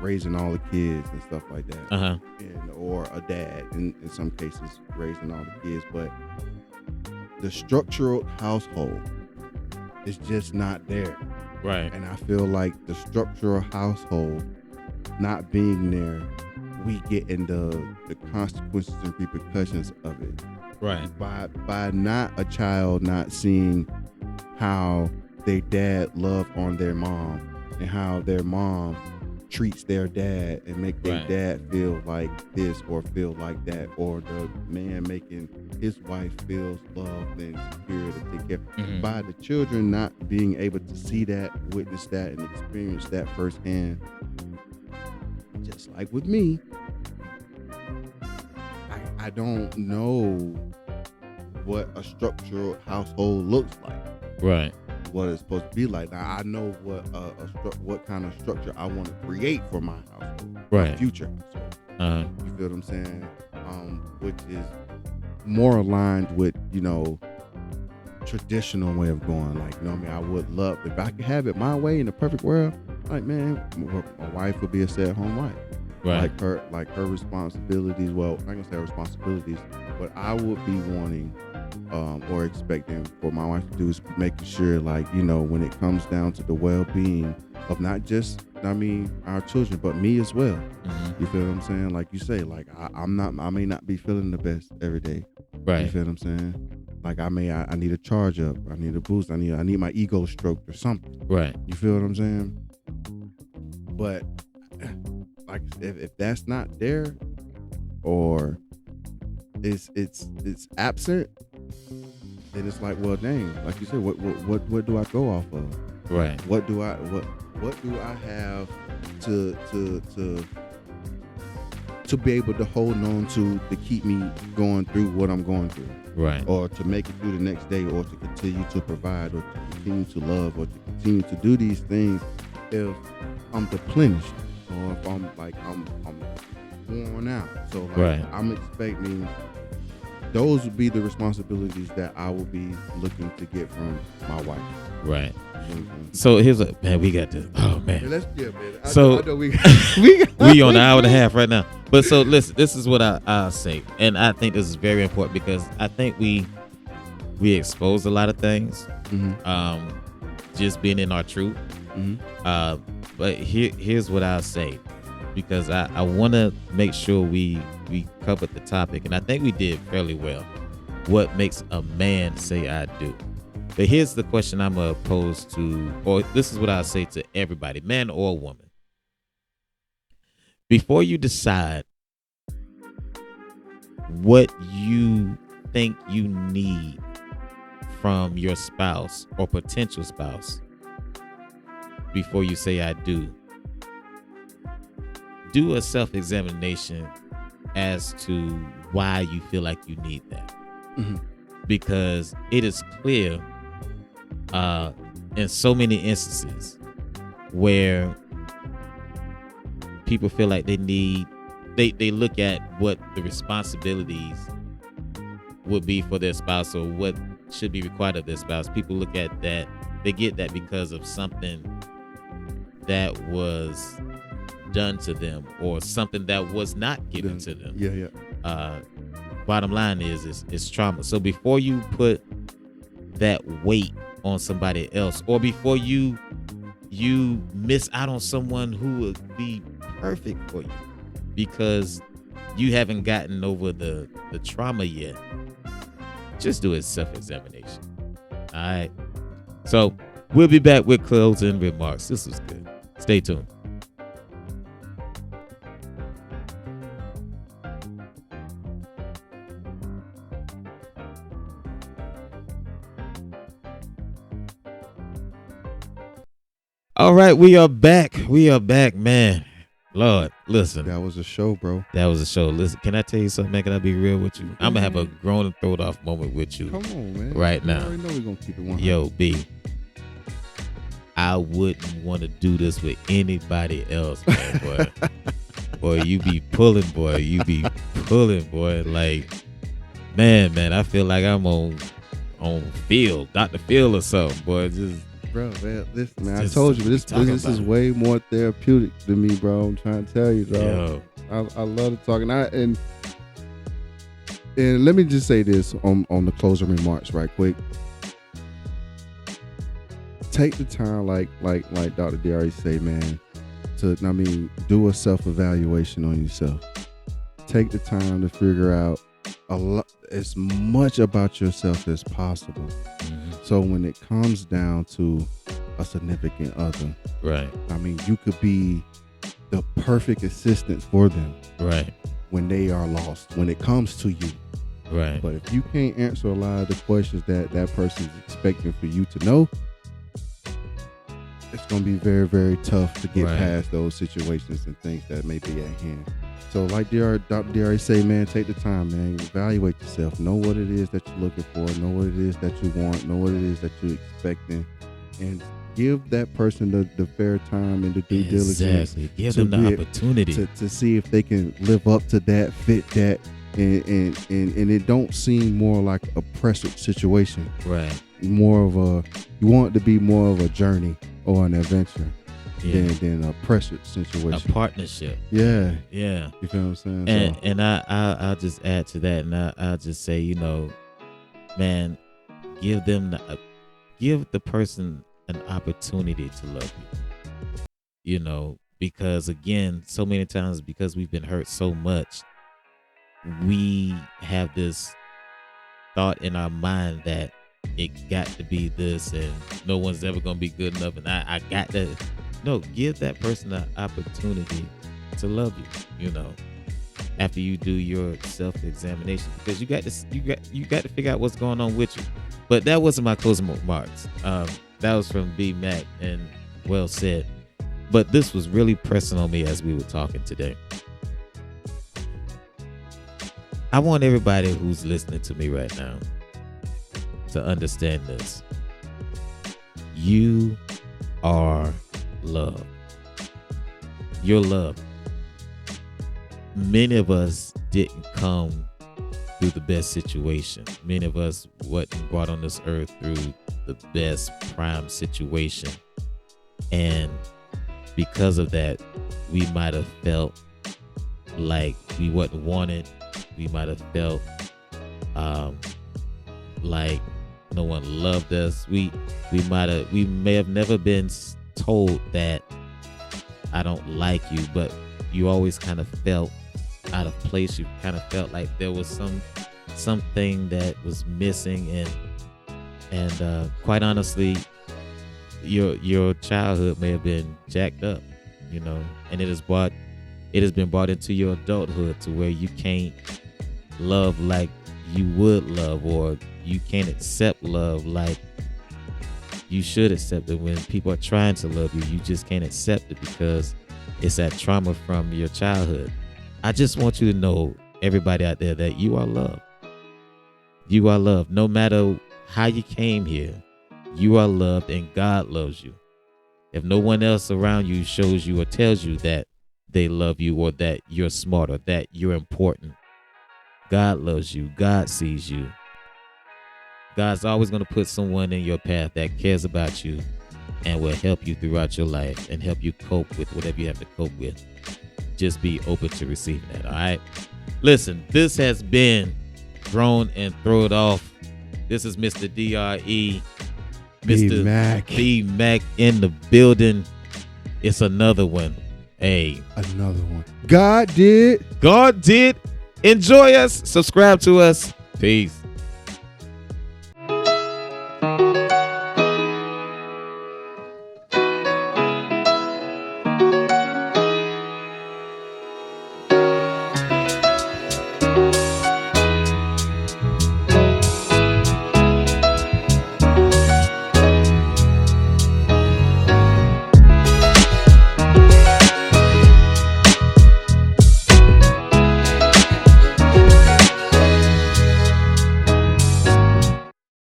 raising all the kids and stuff like that, or a dad in some cases raising all the kids. But the structural household is just not there.
Right.
And I feel like the structural household not being there, we get into the consequences and repercussions of it.
Right.
By not a child not seeing how their dad love on their mom and how their mom treats their dad and make their dad feel like this or feel like that, or the man making his wife feels loved and secure to take care. By the children not being able to see that, witness that, and experience that firsthand, just like with me, I don't know what a structural household looks like.
Right.
What it's supposed to be like. Now I know what kind of structure I want to create for my household, my future household. You feel what I'm saying? Which is more aligned with traditional way of going. I would love, if I could have it my way in the perfect world. Man, my wife would be a stay-at-home wife.
Right.
Her responsibilities. Well, I'm not gonna say responsibilities, but I would be wanting or expecting for my wife to do is making sure, when it comes down to the well-being of not just, our children, but me as well. You feel what I'm saying? Like you say, I may not be feeling the best every day.
Right.
You feel what I'm saying? like I need a charge up, I need a boost, I need my ego stroked or something.
Right.
You feel what I'm saying? But like if that's not there, or it's absent, then it's like, well, dang, like you said, what do I go off of?
Right.
What do I have to be able to hold on to keep me going through what I'm going through?
Right.
Or to make it through the next day, or to continue to provide, or to continue to love, or to continue to do these things if I'm deplenished, or if I'm worn out. So like,
right.
I'm expecting those would be the responsibilities that I will be looking to get from my wife.
Right.
Mm-hmm.
So here's a man. We got to. Oh man.
Man. I know we
on an hour and a half right now. But so listen, this is what I'll say, and I think this is very important because I think we expose a lot of things, just being in our truth. But here's what I'll say, because I want to make sure we covered the topic, and I think we did fairly well. What makes a man say I do? But here's the question I'm going to pose to, or this is what I'll say to everybody, man or woman. Before you decide what you think you need from your spouse or potential spouse, before you say I do a self-examination as to why you feel like you need that. Because it is clear in so many instances where people feel like they look at what the responsibilities would be for their spouse, or what should be required of their spouse. People look at that, they get that because of something that was done to them, or something that was not given to them. Bottom line is it's trauma. So before you put that weight on somebody else, or before you miss out on someone who would be perfect for you because you haven't gotten over the trauma yet, just do a self-examination. All right. So we'll be back with closing remarks. This was good. Stay tuned. All right, we are back. Man. Lord, listen.
That was a show, bro.
That was a show. Listen, can I tell you something, man? Can I be real with you? I'm going to have a grown and throwed off moment with you.
Come on, man.
Right now.
You already know we're going to keep it 100.
Yo, B. I wouldn't want to do this with anybody else, man, boy. Boy, you be pulling, boy. Like, man, I feel like I'm on Field, Dr. Phil or something, boy. Just...
Bro, man, listen, man, I told you, this is way more therapeutic than me, bro. I'm trying to tell you, bro. I love to talk, and let me just say this on the closing remarks, right quick. Take the time, like Dr. D.R.E say, man, to do a self-evaluation on yourself. Take the time to figure out as much about yourself as possible. So when it comes down to a significant other,
right?
You could be the perfect assistant for them,
right?
When they are lost, when it comes to you,
right?
But if you can't answer a lot of the questions that person is expecting for you to know, it's going to be very, very tough to get past those situations and things that may be at hand. So like Dr. D.R.E say, man, take the time, man. Evaluate yourself. Know what it is that you're looking for. Know what it is that you want. Know what it is that you're expecting. And give that person the fair time and the due diligence.
Give them the opportunity.
To see if they can live up to that, fit that. And it don't seem more like a pressure situation.
Right.
You want it to be more of a journey or an adventure. Than a pressure situation.
A partnership.
Yeah.
You
feel what I'm saying?
And I'll just add to that, and I'll just say, man, give the person an opportunity to love you. Because again, so many times, because we've been hurt so much, we have this thought in our mind that it got to be this and no one's ever gonna be good enough and I got to. No, give that person an opportunity to love you, after you do your self-examination, because you got to figure out what's going on with you. But that wasn't my closing remarks. That was from B-Mac, and well said. But this was really pressing on me as we were talking today. I want everybody who's listening to me right now to understand this. You are loved. You're loved. Many of us didn't come through the best situation. Many of us wasn't brought on this earth through the best prime situation. And because of that, we might have felt like we wasn't wanted. We might have felt like no one loved us. We may have never been told that I don't like you, but you always kind of felt out of place. You kind of felt like there was something that was missing, and quite honestly, your childhood may have been jacked up, and it has been brought into your adulthood to where you can't love like you would love, or you can't accept love like you should accept it. When people are trying to love you, you just can't accept it because it's that trauma from your childhood. I just want you to know, everybody out there, that you are loved. You are loved. No matter how you came here, you are loved, and God loves you. If no one else around you shows you or tells you that they love you, or that you're smart, or that you're important, God loves you. God sees you. God's always going to put someone in your path that cares about you and will help you throughout your life and help you cope with whatever you have to cope with. Just be open to receiving that, all right? Listen, this has been Thrown and Throw It Off. This is Mr. D.R.E, Mr.
B-Mac.
B-Mac in the building. It's another one. Hey.
Another one. God did.
God did. Enjoy us. Subscribe to us. Peace.